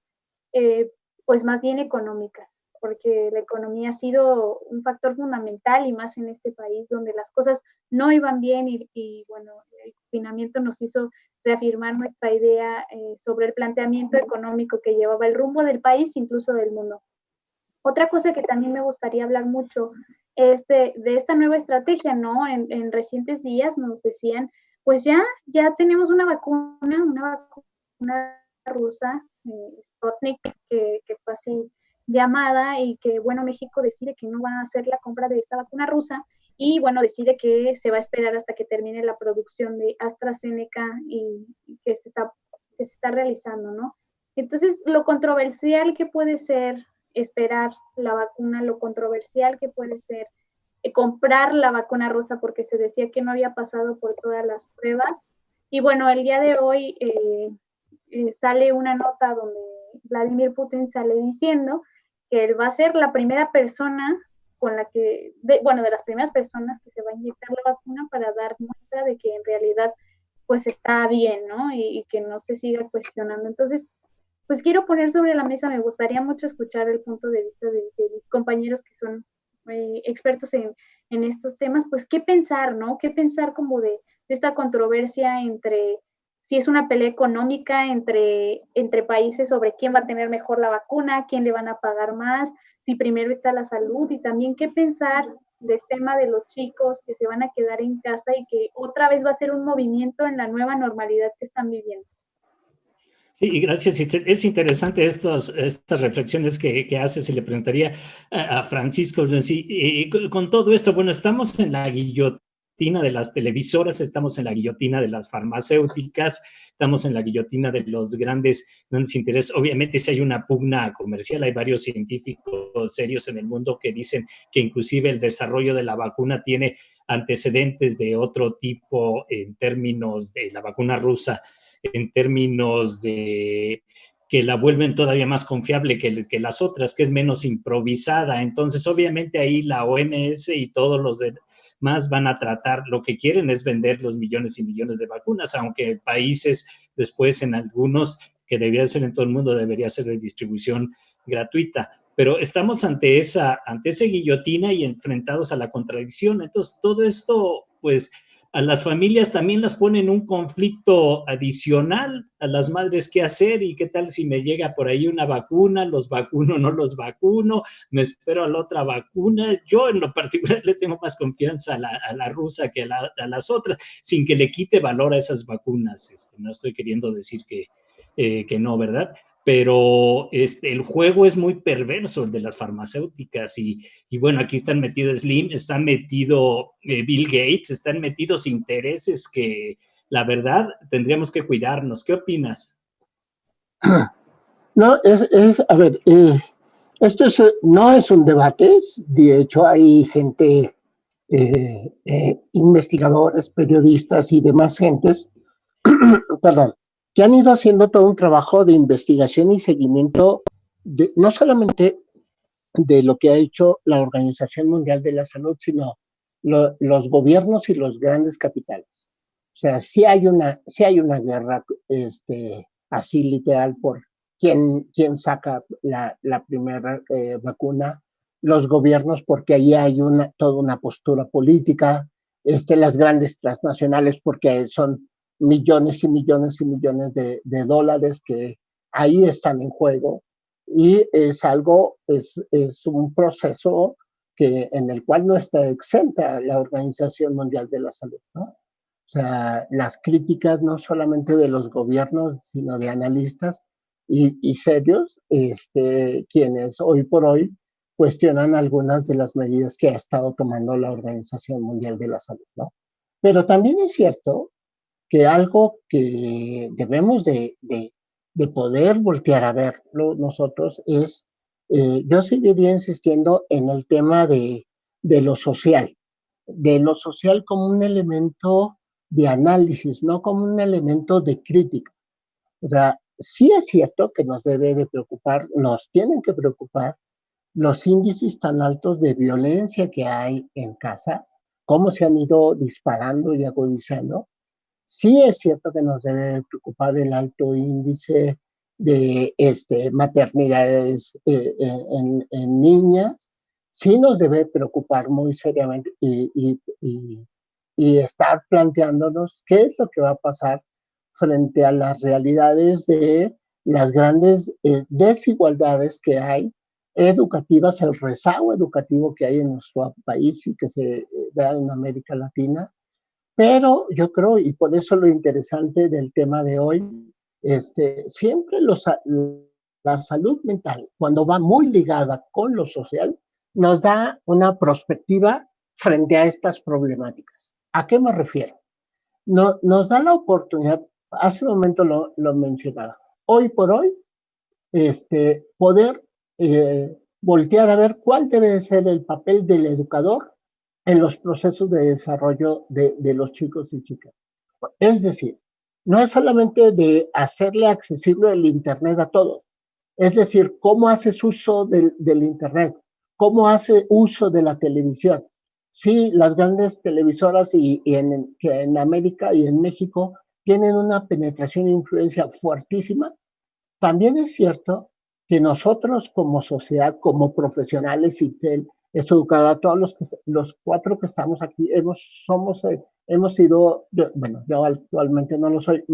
pues más bien económicas, porque la economía ha sido un factor fundamental, y más en este país donde las cosas no iban bien y bueno, el confinamiento nos hizo reafirmar nuestra idea sobre el planteamiento económico que llevaba el rumbo del país, incluso del mundo. Otra cosa que también me gustaría hablar mucho es de esta nueva estrategia, ¿no? En recientes días nos decían, pues ya tenemos una vacuna rusa, Sputnik, que fue así llamada, y que, bueno, México decide que no van a hacer la compra de esta vacuna rusa, y, bueno, decide que se va a esperar hasta que termine la producción de AstraZeneca y que se está realizando, ¿no? Entonces, lo controversial que puede ser esperar la vacuna, lo controversial que puede ser comprar la vacuna rusa, porque se decía que no había pasado por todas las pruebas. Y bueno, el día de hoy sale una nota donde Vladimir Putin sale diciendo que él va a ser la primera persona de las primeras personas que se va a inyectar la vacuna, para dar muestra de que en realidad pues está bien, ¿no? Y que no se siga cuestionando. Entonces, pues quiero poner sobre la mesa, me gustaría mucho escuchar el punto de vista de mis compañeros que son expertos en estos temas, pues qué pensar, ¿no? Qué pensar como de esta controversia entre si es una pelea económica entre países sobre quién va a tener mejor la vacuna, quién le van a pagar más, si primero está la salud, y también qué pensar del tema de los chicos que se van a quedar en casa y que otra vez va a ser un movimiento en la nueva normalidad que están viviendo. Sí, y gracias. Es interesante estas reflexiones que haces, y le preguntaría a Francisco, con todo esto, bueno, estamos en la guillotina de las televisoras, estamos en la guillotina de las farmacéuticas, estamos en la guillotina de los grandes intereses. Obviamente, si hay una pugna comercial, hay varios científicos serios en el mundo que dicen que inclusive el desarrollo de la vacuna tiene antecedentes de otro tipo en términos de la vacuna rusa, en términos de que la vuelven todavía más confiable que las otras, que es menos improvisada. Entonces, obviamente ahí la OMS y todos los demás van a tratar, lo que quieren es vender los millones y millones de vacunas, aunque países después en algunos, que debía ser en todo el mundo, debería ser de distribución gratuita. Pero estamos ante esa guillotina y enfrentados a la contradicción. Entonces, todo esto, pues, a las familias también las pone en un conflicto adicional, a las madres qué hacer y qué tal si me llega por ahí una vacuna, los vacuno, no los vacuno, me espero a la otra vacuna. Yo en lo particular le tengo más confianza a la rusa que a las otras, sin que le quite valor a esas vacunas. No estoy queriendo decir que no, ¿verdad? Pero el juego es muy perverso, el de las farmacéuticas, y bueno, aquí están metidos Slim, está metido Bill Gates, están metidos intereses que la verdad tendríamos que cuidarnos. ¿Qué opinas? No, a ver, esto no es un debate, de hecho hay gente, investigadores, periodistas y demás gentes, perdón, que han ido haciendo todo un trabajo de investigación y seguimiento, no solamente de lo que ha hecho la Organización Mundial de la Salud, sino los gobiernos y los grandes capitales. O sea, sí hay una guerra así literal por quién saca la primera vacuna, los gobiernos porque ahí hay toda una postura política, las grandes transnacionales porque son millones y millones y millones de dólares que ahí están en juego, y es un proceso en el cual no está exenta la Organización Mundial de la Salud, ¿no? O sea, las críticas no solamente de los gobiernos, sino de analistas y serios, quienes hoy por hoy cuestionan algunas de las medidas que ha estado tomando la Organización Mundial de la Salud, ¿no? Pero también es cierto que algo que debemos de poder voltear a verlo nosotros es, yo seguiría insistiendo en el tema de lo social como un elemento de análisis, no como un elemento de crítica. O sea, sí es cierto que nos debe de preocupar, nos tienen que preocupar los índices tan altos de violencia que hay en casa, cómo se han ido disparando y agudizando. Sí es cierto que nos debe preocupar el alto índice de maternidades en niñas. Sí nos debe preocupar muy seriamente y estar planteándonos qué es lo que va a pasar frente a las realidades de las grandes desigualdades que hay educativas, el rezago educativo que hay en nuestro país y que se da en América Latina. Pero yo creo, y por eso lo interesante del tema de hoy, siempre la salud mental, cuando va muy ligada con lo social, nos da una perspectiva frente a estas problemáticas. ¿A qué me refiero? Nos da la oportunidad, hace un momento lo mencionaba, hoy por hoy, poder voltear a ver cuál debe ser el papel del educador en los procesos de desarrollo de los chicos y chicas. Es decir, no es solamente de hacerle accesible el Internet a todos, es decir, cómo haces uso del Internet, cómo hace uso de la televisión. Sí, las grandes televisoras que en América y en México tienen una penetración e influencia fuertísima. También es cierto que nosotros como sociedad, como profesionales, y es educado a todos los cuatro que estamos aquí, hemos sido, yo actualmente no lo soy,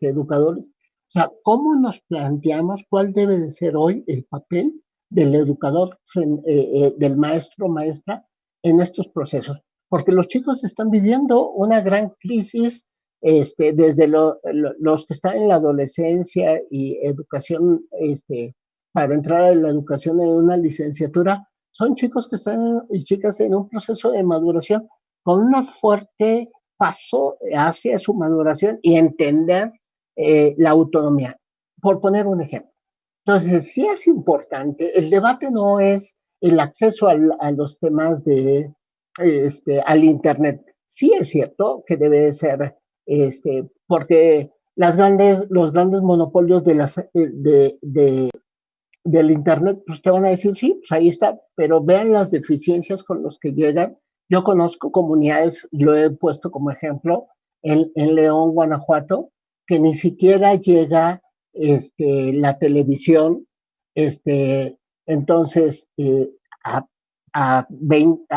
educadores. O sea, ¿cómo nos planteamos cuál debe de ser hoy el papel del educador, del maestro, maestra, en estos procesos? Porque los chicos están viviendo una gran crisis, desde los que están en la adolescencia y educación, para entrar a la educación en una licenciatura, son chicos que están y chicas en un proceso de maduración con un fuerte paso hacia su maduración y entender la autonomía, por poner un ejemplo. Entonces, sí es importante, el debate no es el acceso a los temas de al Internet. Sí es cierto que debe ser, porque los grandes monopolios del Internet, pues te van a decir, sí, pues ahí está, pero vean las deficiencias con los que llegan. Yo conozco comunidades, lo he puesto como ejemplo, en León, Guanajuato, que ni siquiera llega la televisión, entonces, a, a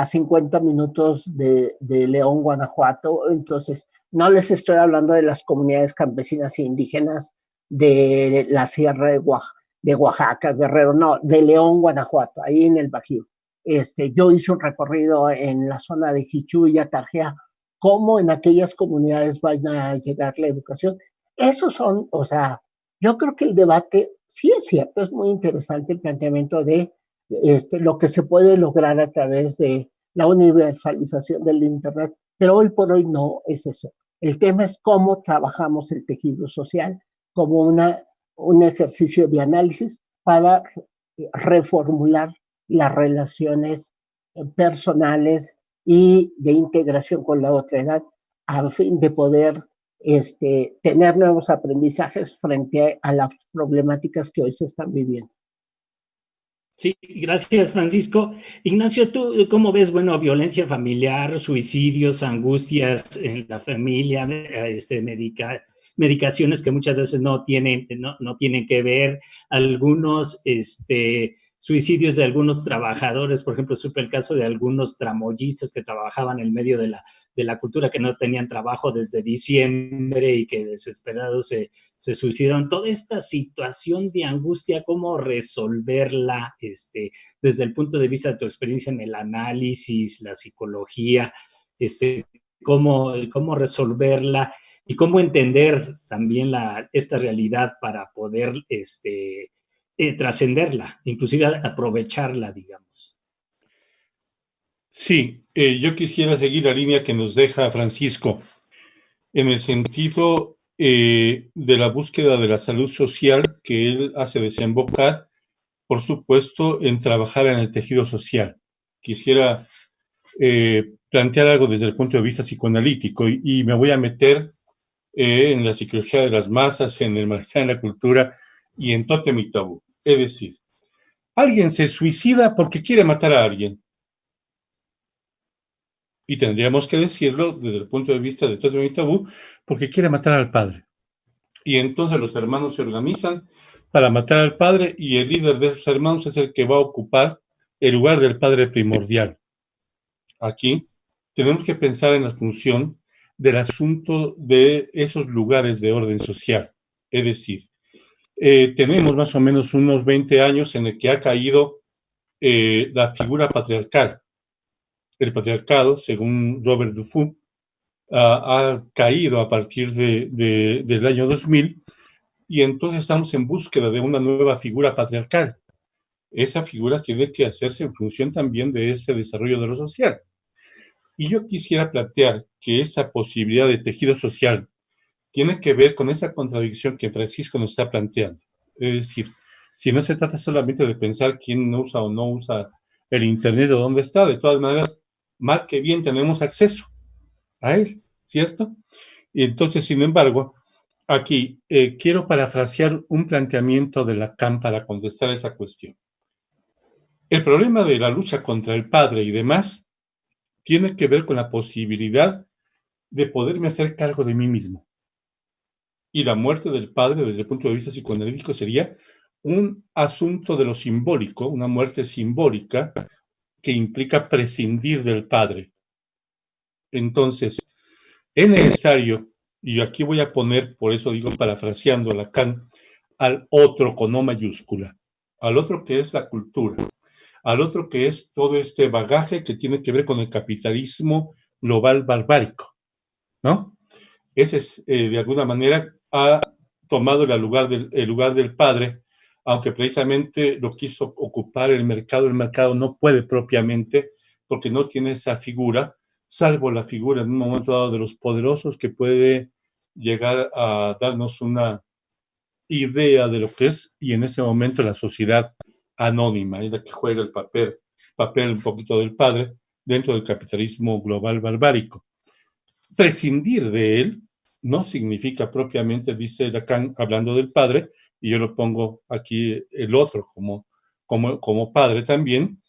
50 minutos de León, Guanajuato, entonces, no les estoy hablando de las comunidades campesinas e indígenas de la Sierra de Oaxaca, Guerrero, no, de León, Guanajuato, ahí en el Bajío. Yo hice un recorrido en la zona de Jichú y Atarjea, cómo en aquellas comunidades van a llegar la educación. Esos son, o sea, yo creo que el debate, sí es cierto, es muy interesante el planteamiento de lo que se puede lograr a través de la universalización del Internet, pero hoy por hoy no es eso. El tema es cómo trabajamos el tejido social como un ejercicio de análisis para reformular las relaciones personales y de integración con la otra edad a fin de poder tener nuevos aprendizajes frente a las problemáticas que hoy se están viviendo. Sí, gracias, Francisco. Ignacio, ¿tú cómo ves, bueno, violencia familiar, suicidios, angustias en la familia, medicaciones que muchas veces no tienen que ver, algunos suicidios de algunos trabajadores? Por ejemplo, supe el caso de algunos tramoyistas que trabajaban en el medio de la cultura, que no tenían trabajo desde diciembre y que desesperados se suicidaron. Toda esta situación de angustia, ¿cómo resolverla desde el punto de vista de tu experiencia en el análisis, la psicología? ¿Cómo resolverla y cómo entender también esta realidad para poder trascenderla, inclusive aprovecharla, digamos? Sí, yo quisiera seguir la línea que nos deja Francisco en el sentido de la búsqueda de la salud social que él hace desembocar, por supuesto, en trabajar en el tejido social. Quisiera plantear algo desde el punto de vista psicoanalítico y me voy a meter en la psicología de las masas, en el malestar en la cultura y en Tótem y Tabú. Es decir, alguien se suicida porque quiere matar a alguien. Y tendríamos que decirlo desde el punto de vista de Tótem y Tabú, porque quiere matar al padre. Y entonces los hermanos se organizan para matar al padre y el líder de esos hermanos es el que va a ocupar el lugar del padre primordial. Aquí tenemos que pensar en la función del asunto de esos lugares de orden social. Es decir, tenemos más o menos unos 20 años en el que ha caído la figura patriarcal. El patriarcado, según Robert Dufour, ha caído a partir del año 2000 y entonces estamos en búsqueda de una nueva figura patriarcal. Esa figura tiene que hacerse en función también de ese desarrollo de lo social. Y yo quisiera plantear que esta posibilidad de tejido social tiene que ver con esa contradicción que Francisco nos está planteando. Es decir, si no se trata solamente de pensar quién usa o no usa el Internet o dónde está, de todas maneras, mal que bien tenemos acceso a él, ¿cierto? Y entonces, sin embargo, aquí quiero parafrasear un planteamiento de Lacan para contestar esa cuestión. El problema de la lucha contra el padre y demás tiene que ver con la posibilidad de poderme hacer cargo de mí mismo. Y la muerte del padre, desde el punto de vista psicoanalítico, sería un asunto de lo simbólico, una muerte simbólica que implica prescindir del padre. Entonces, es necesario, y aquí voy a poner, por eso digo parafraseando a Lacan, al otro con O mayúscula, al otro que es la cultura, al otro que es todo este bagaje que tiene que ver con el capitalismo global barbárico, ¿no? Ese es, de alguna manera, ha tomado el lugar del padre, aunque precisamente lo quiso ocupar el mercado no puede propiamente, porque no tiene esa figura, salvo la figura en un momento dado de los poderosos que puede llegar a darnos una idea de lo que es, y en ese momento la sociedad anónima es la que juega el papel un poquito del padre, dentro del capitalismo global barbárico. Prescindir de él no significa propiamente, dice Lacan, hablando del padre, y yo lo pongo aquí el otro como padre también,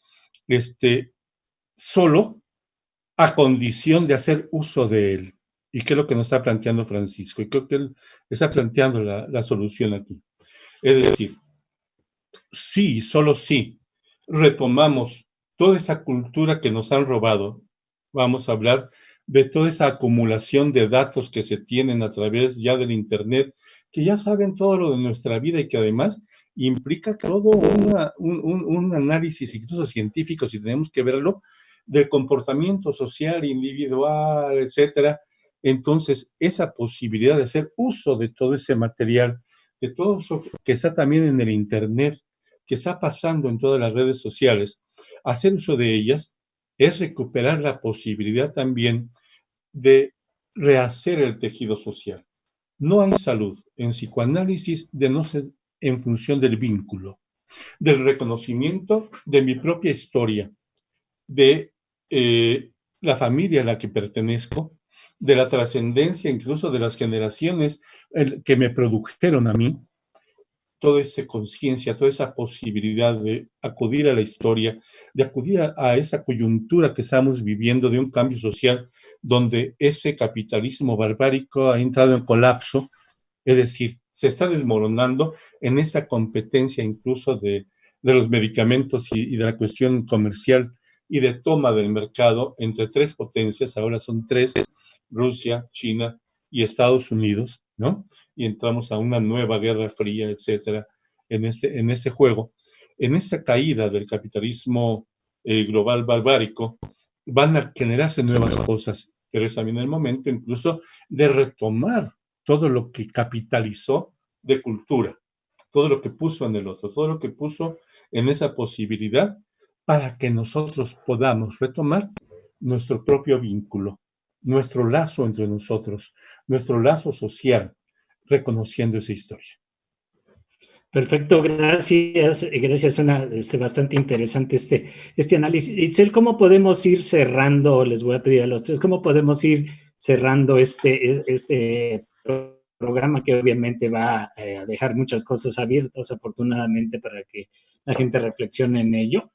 solo a condición de hacer uso de él. ¿Y qué es lo que nos está planteando Francisco? Y creo que él está planteando la solución aquí. Es decir, sí, solo sí, retomamos toda esa cultura que nos han robado. Vamos a hablar de toda esa acumulación de datos que se tienen a través ya del Internet, que ya saben todo lo de nuestra vida y que además implica todo un análisis incluso científico, si tenemos que verlo, del comportamiento social, individual, etcétera. Entonces, esa posibilidad de hacer uso de todo ese material, de todo eso que está también en el Internet, que está pasando en todas las redes sociales, hacer uso de ellas es recuperar la posibilidad también de rehacer el tejido social. No hay salud en psicoanálisis de no ser en función del vínculo, del reconocimiento de mi propia historia, de la familia a la que pertenezco, de la trascendencia incluso de las generaciones que me produjeron a mí, toda esa conciencia, toda esa posibilidad de acudir a la historia, de acudir a esa coyuntura que estamos viviendo de un cambio social donde ese capitalismo barbárico ha entrado en colapso, es decir, se está desmoronando en esa competencia incluso de los medicamentos y de la cuestión comercial y de toma del mercado entre tres potencias, ahora son tres, Rusia, China y Estados Unidos, ¿no? Y entramos a una nueva guerra fría, etcétera, en este juego. En esta caída del capitalismo global barbárico, van a generarse nuevas cosas, pero es también el momento incluso de retomar todo lo que capitalizó de cultura, todo lo que puso en el otro, todo lo que puso en esa posibilidad para que nosotros podamos retomar nuestro propio vínculo, nuestro lazo entre nosotros, nuestro lazo social, reconociendo esa historia. Perfecto, gracias. Gracias, suena bastante interesante este análisis. Itzel, ¿cómo podemos ir cerrando? Les voy a pedir a los tres, ¿cómo podemos ir cerrando este programa que obviamente va a dejar muchas cosas abiertas, afortunadamente, para que la gente reflexione en ello?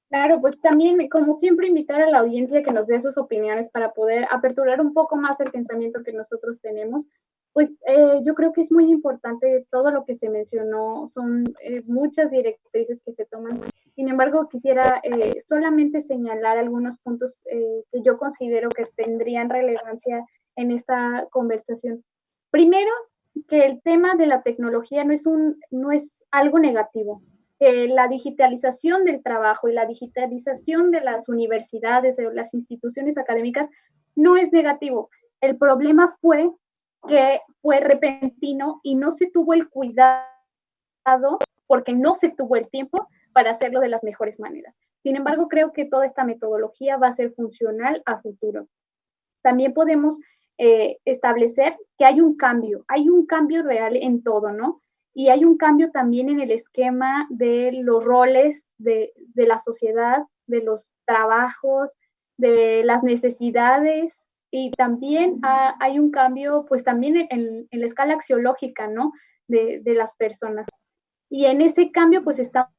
Claro, pues también, como siempre, invitar a la audiencia que nos dé sus opiniones para poder aperturar un poco más el pensamiento que nosotros tenemos. Pues yo creo que es muy importante todo lo que se mencionó, son muchas directrices que se toman. Sin embargo, quisiera solamente señalar algunos puntos que yo considero que tendrían relevancia en esta conversación. Primero, que el tema de la tecnología no es algo negativo. La digitalización del trabajo y la digitalización de las universidades, de las instituciones académicas, no es negativo. El problema fue que fue repentino y no se tuvo el cuidado porque no se tuvo el tiempo para hacerlo de las mejores maneras. Sin embargo, creo que toda esta metodología va a ser funcional a futuro. También podemos establecer que hay un cambio real en todo, ¿no? Y hay un cambio también en el esquema de los roles de la sociedad, de los trabajos, de las necesidades, y también hay un cambio, pues también en la escala axiológica, ¿no? De las personas. Y en ese cambio, pues estamos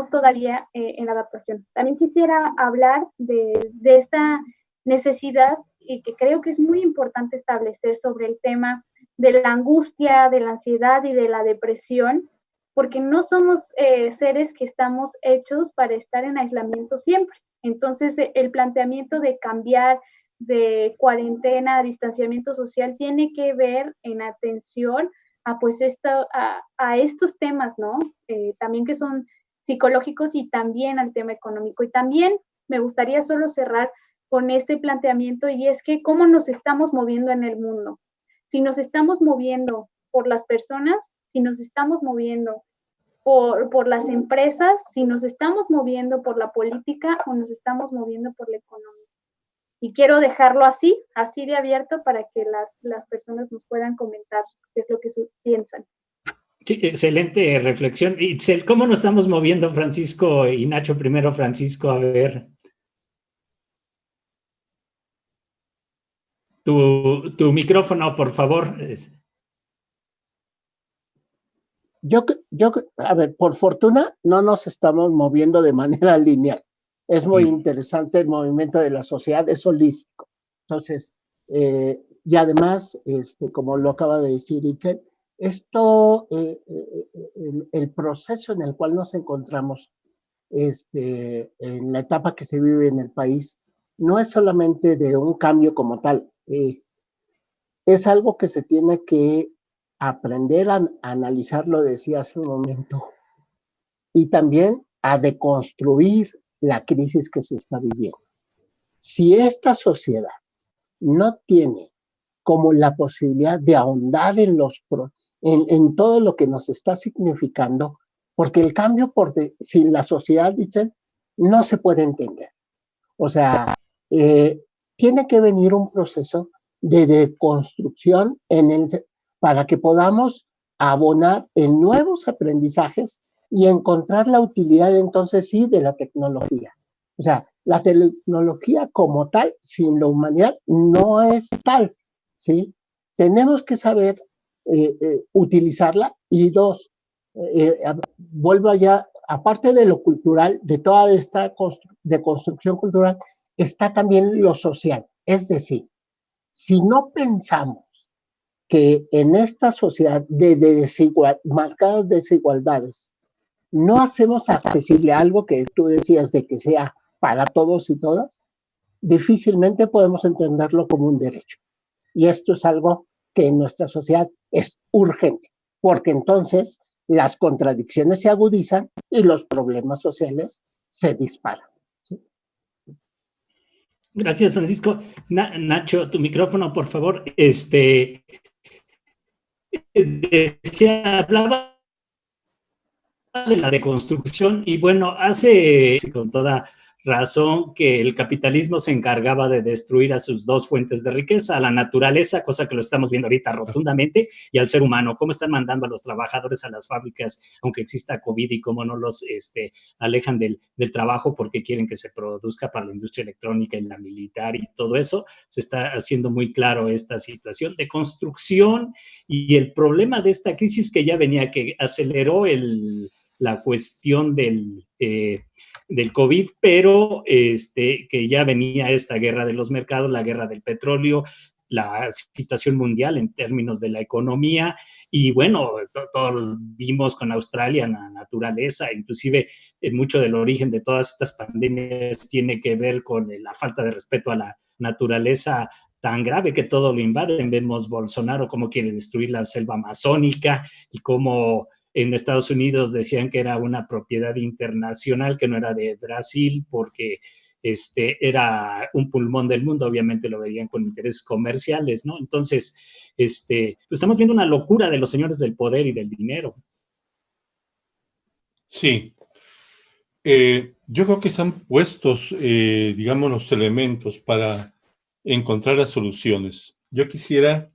todavía en adaptación. También quisiera hablar de esta necesidad, y que creo que es muy importante establecer sobre el tema de la angustia, de la ansiedad y de la depresión, porque no somos seres que estamos hechos para estar en aislamiento siempre. Entonces, el planteamiento de cambiar de cuarentena a distanciamiento social tiene que ver en atención a, pues a estos temas, ¿no? También que son psicológicos y también al tema económico. Y también me gustaría solo cerrar con este planteamiento, y es que cómo nos estamos moviendo en el mundo. Si nos estamos moviendo por las personas, si nos estamos moviendo por las empresas, si nos estamos moviendo por la política o nos estamos moviendo por la economía. Y quiero dejarlo así de abierto para que las personas nos puedan comentar qué es lo que piensan. Sí, excelente reflexión. Itzel, ¿cómo nos estamos moviendo, Francisco y Nacho? Primero, Francisco, a ver. Tu micrófono, por favor. A ver, por fortuna no nos estamos moviendo de manera lineal. Es muy interesante el movimiento de la sociedad, es holístico. Entonces, y además, como lo acaba de decir Itzel, esto, el proceso en el cual nos encontramos, en la etapa que se vive en el país, no es solamente de un cambio como tal, es algo que se tiene que aprender a analizar, lo decía hace un momento, y también a deconstruir la crisis que se está viviendo. Si esta sociedad no tiene como la posibilidad de ahondar en todo lo que nos está significando, porque el cambio sin la sociedad, dicen, no se puede entender. O sea, tiene que venir un proceso de deconstrucción para que podamos abonar en nuevos aprendizajes y encontrar la utilidad entonces sí de la tecnología. O sea, la tecnología como tal, sin la humanidad, no es tal, ¿sí? Tenemos que saber utilizarla y dos, vuelvo allá, aparte de lo cultural, de toda esta deconstrucción cultural, está también lo social. Es decir, si no pensamos que en esta sociedad de marcadas desigualdades no hacemos accesible algo que tú decías de que sea para todos y todas, difícilmente podemos entenderlo como un derecho. Y esto es algo que en nuestra sociedad es urgente, porque entonces las contradicciones se agudizan y los problemas sociales se disparan. ¿Sí? Gracias, Francisco. Nacho, tu micrófono, por favor. Hablaba de la deconstrucción y bueno, hace con toda razón que el capitalismo se encargaba de destruir a sus dos fuentes de riqueza, a la naturaleza, cosa que lo estamos viendo ahorita rotundamente, y al ser humano, cómo están mandando a los trabajadores a las fábricas, aunque exista COVID, y cómo no los alejan del trabajo porque quieren que se produzca para la industria electrónica y la militar y todo eso. Se está haciendo muy claro esta situación de construcción y el problema de esta crisis que ya venía, que aceleró la cuestión del COVID, pero que ya venía esta guerra de los mercados, la guerra del petróleo, la situación mundial en términos de la economía, y bueno, todo vimos con Australia, la naturaleza, inclusive mucho del origen de todas estas pandemias tiene que ver con la falta de respeto a la naturaleza tan grave que todo lo invaden. Vemos Bolsonaro cómo quiere destruir la selva amazónica y cómo en Estados Unidos decían que era una propiedad internacional, que no era de Brasil, porque era un pulmón del mundo, obviamente lo veían con intereses comerciales, ¿no? Entonces, pues estamos viendo una locura de los señores del poder y del dinero. Sí. Yo creo que están puestos, digamos, los elementos para encontrar las soluciones. Yo quisiera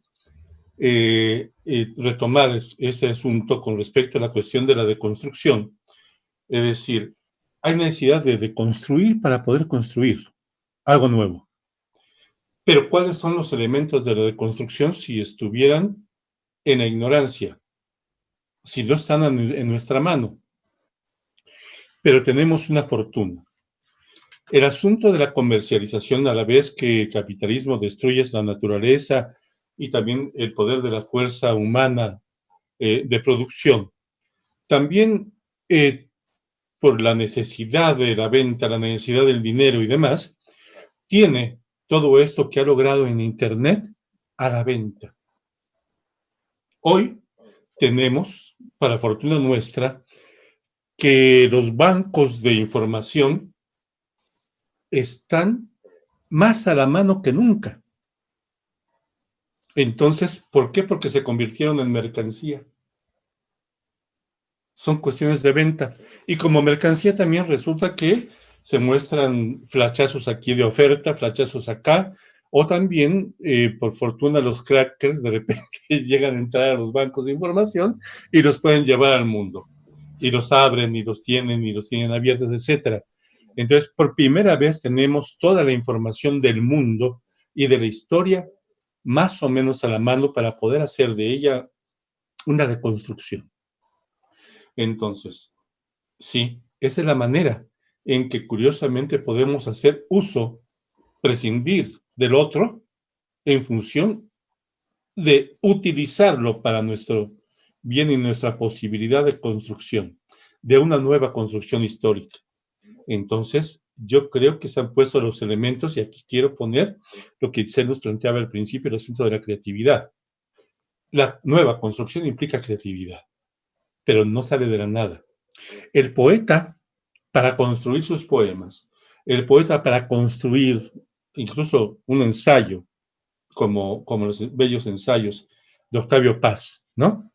retomar ese asunto con respecto a la cuestión de la deconstrucción. Es decir, hay necesidad de deconstruir para poder construir algo nuevo. Pero ¿cuáles son los elementos de la deconstrucción si estuvieran en la ignorancia? Si no están en nuestra mano. Pero tenemos una fortuna. El asunto de la comercialización, a la vez que el capitalismo destruye la naturaleza y también el poder de la fuerza humana de producción, también por la necesidad de la venta, la necesidad del dinero y demás, tiene todo esto que ha logrado en Internet a la venta. Hoy tenemos, para fortuna nuestra, que los bancos de información están más a la mano que nunca. Entonces, ¿por qué? Porque se convirtieron en mercancía. Son cuestiones de venta. Y como mercancía también resulta que se muestran flachazos aquí de oferta, flachazos acá, O también, por fortuna, los crackers de repente llegan a entrar a los bancos de información y los pueden llevar al mundo. Y los abren, y los tienen abiertos, etc. Entonces, por primera vez tenemos toda la información del mundo y de la historia más o menos a la mano para poder hacer de ella una reconstrucción. Entonces, sí, esa es la manera en que curiosamente podemos hacer uso, prescindir del otro en función de utilizarlo para nuestro bien y nuestra posibilidad de construcción, de una nueva construcción histórica. Entonces, yo creo que se han puesto los elementos, y aquí quiero poner lo que se nos planteaba al principio, el asunto de la creatividad. La nueva construcción implica creatividad, pero no sale de la nada. El poeta, para construir sus poemas, el poeta para construir incluso un ensayo, como los bellos ensayos de Octavio Paz, ¿no?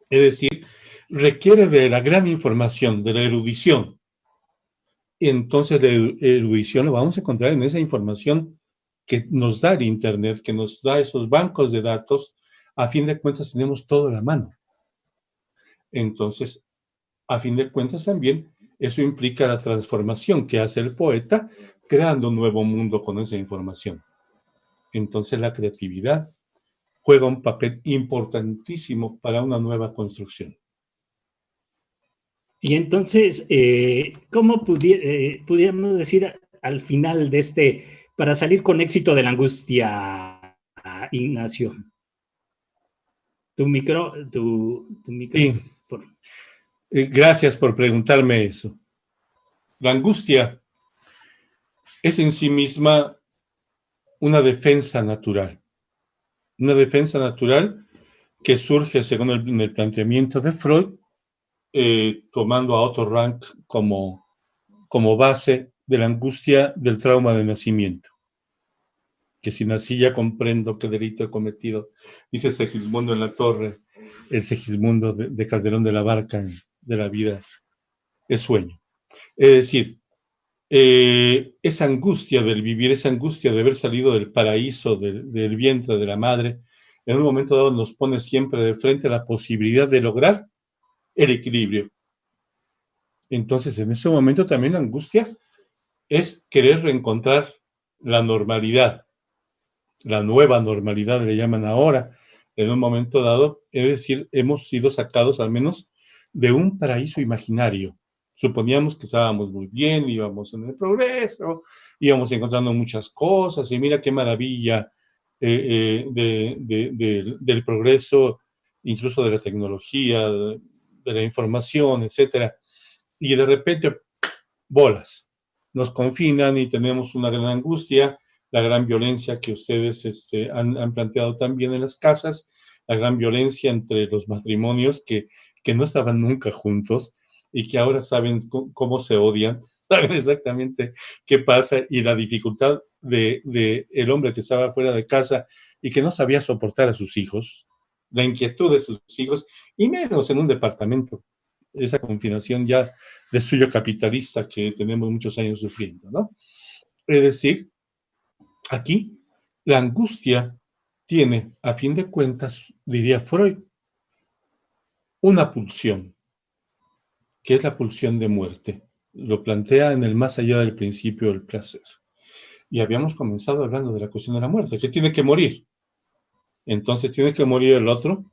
Es decir, requiere de la gran información, de la erudición. Entonces, la erudición lo vamos a encontrar en esa información que nos da el Internet, que nos da esos bancos de datos. A fin de cuentas, tenemos todo a la mano. Entonces, a fin de cuentas también, eso implica la transformación que hace el poeta, creando un nuevo mundo con esa información. Entonces, la creatividad juega un papel importantísimo para una nueva construcción. Y entonces, ¿cómo pudiéramos decir al final de para salir con éxito de la angustia, Ignacio? Tu micro. Sí. Gracias por preguntarme eso. La angustia es en sí misma una defensa natural. Una defensa natural que surge, según el planteamiento de Freud, tomando a Otto Rank como base de la angustia del trauma de nacimiento. Que si nací ya comprendo qué delito he cometido, dice Segismundo en la Torre, el Segismundo de Calderón de la Barca, de la vida, es sueño. Es decir, esa angustia del vivir, esa angustia de haber salido del paraíso, del vientre de la madre, en un momento dado nos pone siempre de frente a la posibilidad de lograr el equilibrio. Entonces, en ese momento también la angustia es querer reencontrar la normalidad, la nueva normalidad le llaman ahora, en un momento dado, es decir, hemos sido sacados al menos de un paraíso imaginario. Suponíamos que estábamos muy bien, íbamos en el progreso, íbamos encontrando muchas cosas, y mira qué maravilla del progreso, incluso de la tecnología, de la información, etcétera. Y de repente, bolas, nos confinan y tenemos una gran angustia, la gran violencia que ustedes han planteado también en las casas, la gran violencia entre los matrimonios que no estaban nunca juntos y que ahora saben cómo se odian, saben exactamente qué pasa, y la dificultad de el hombre que estaba fuera de casa y que no sabía soportar a sus hijos, la inquietud de sus hijos, y menos en un departamento, esa confinación ya de suyo capitalista que tenemos muchos años sufriendo, ¿no? Es decir, aquí la angustia tiene, a fin de cuentas, diría Freud, una pulsión, que es la pulsión de muerte. Lo plantea en el más allá del principio del placer. Y habíamos comenzado hablando de la cuestión de la muerte, que tiene que morir. Entonces tiene que morir el otro,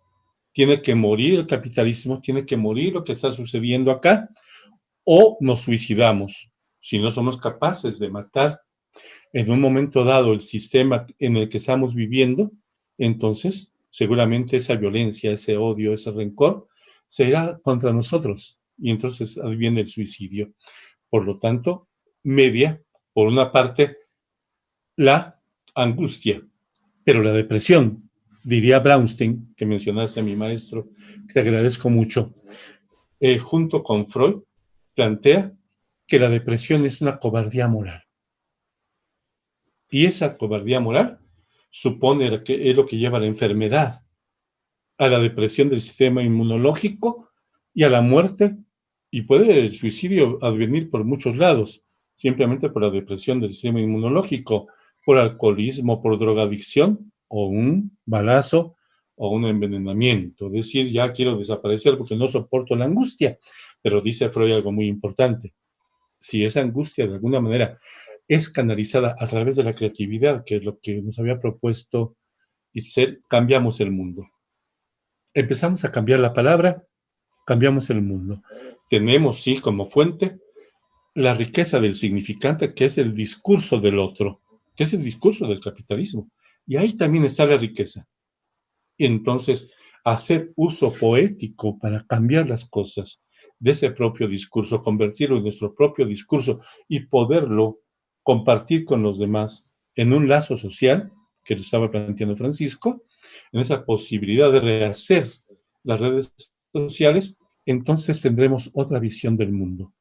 tiene que morir el capitalismo, tiene que morir lo que está sucediendo acá, o nos suicidamos si no somos capaces de matar en un momento dado el sistema en el que estamos viviendo. Entonces seguramente esa violencia, ese odio, ese rencor será contra nosotros, y entonces viene el suicidio. Por lo tanto, media, por una parte, la angustia, pero la depresión, diría Brownstein, que mencionaste a mi maestro, que te agradezco mucho, junto con Freud, plantea que la depresión es una cobardía moral. Y esa cobardía moral supone que es lo que lleva a la enfermedad, a la depresión del sistema inmunológico y a la muerte, y puede el suicidio advenir por muchos lados, simplemente por la depresión del sistema inmunológico, por alcoholismo, por drogadicción, o un balazo, o un envenenamiento. Decir, ya quiero desaparecer porque no soporto la angustia. Pero dice Freud algo muy importante. Si esa angustia de alguna manera es canalizada a través de la creatividad, que es lo que nos había propuesto Itzel, cambiamos el mundo. Empezamos a cambiar la palabra, cambiamos el mundo. Tenemos, sí, como fuente, la riqueza del significante, que es el discurso del otro, que es el discurso del capitalismo. Y ahí también está la riqueza. Entonces, hacer uso poético para cambiar las cosas de ese propio discurso, convertirlo en nuestro propio discurso y poderlo compartir con los demás en un lazo social, que lo estaba planteando Francisco, en esa posibilidad de rehacer las redes sociales, entonces tendremos otra visión del mundo,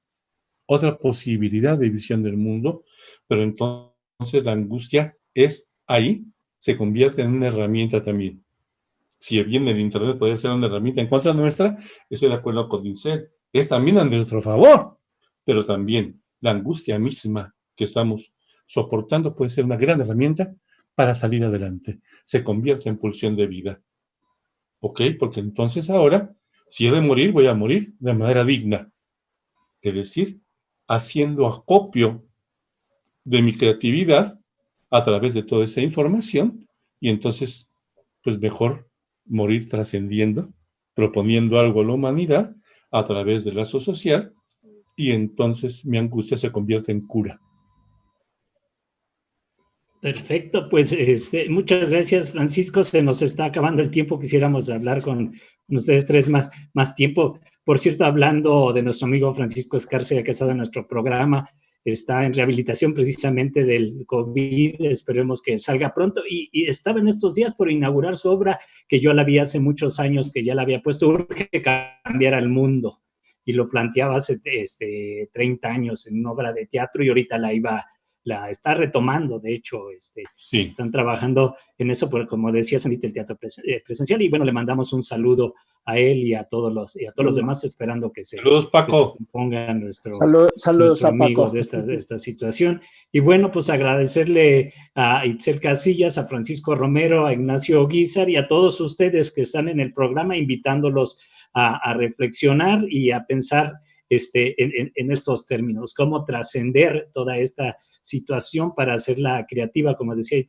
otra posibilidad de visión del mundo, pero entonces la angustia es ahí, se convierte en una herramienta también. Si bien el Internet puede ser una herramienta en contra nuestra, estoy de acuerdo con Itzel, es también a nuestro favor, pero también la angustia misma que estamos soportando puede ser una gran herramienta para salir adelante. Se convierte en pulsión de vida. ¿Ok? Porque entonces ahora, si he de morir, voy a morir de manera digna. Es decir, haciendo acopio de mi creatividad a través de toda esa información y entonces, pues mejor morir trascendiendo, proponiendo algo a la humanidad a través del lazo social y entonces mi angustia se convierte en cura. Perfecto, pues muchas gracias, Francisco. Se nos está acabando el tiempo. Quisiéramos hablar con ustedes tres más tiempo. Por cierto, hablando de nuestro amigo Francisco Escárcega, que ha estado en nuestro programa, está en rehabilitación precisamente del COVID. Esperemos que salga pronto. Y estaba en estos días por inaugurar su obra, que yo la vi hace muchos años, que ya la había puesto, Urge cambiar al mundo. Y lo planteaba hace 30 años en una obra de teatro y ahorita la está retomando, de hecho, sí. Están trabajando en eso, porque como decía Sanita, el teatro presencial, y bueno, le mandamos un saludo a él y a todos los demás, esperando que Saludos, Paco. Que se componga Saludos nuestro a amigo Paco. de esta situación. Y bueno, pues agradecerle a Itzel Casillas, a Francisco Romero, a Ignacio Guízar y a todos ustedes que están en el programa, invitándolos a reflexionar y a pensar en estos términos, cómo trascender toda esta situación para hacerla creativa, como decía.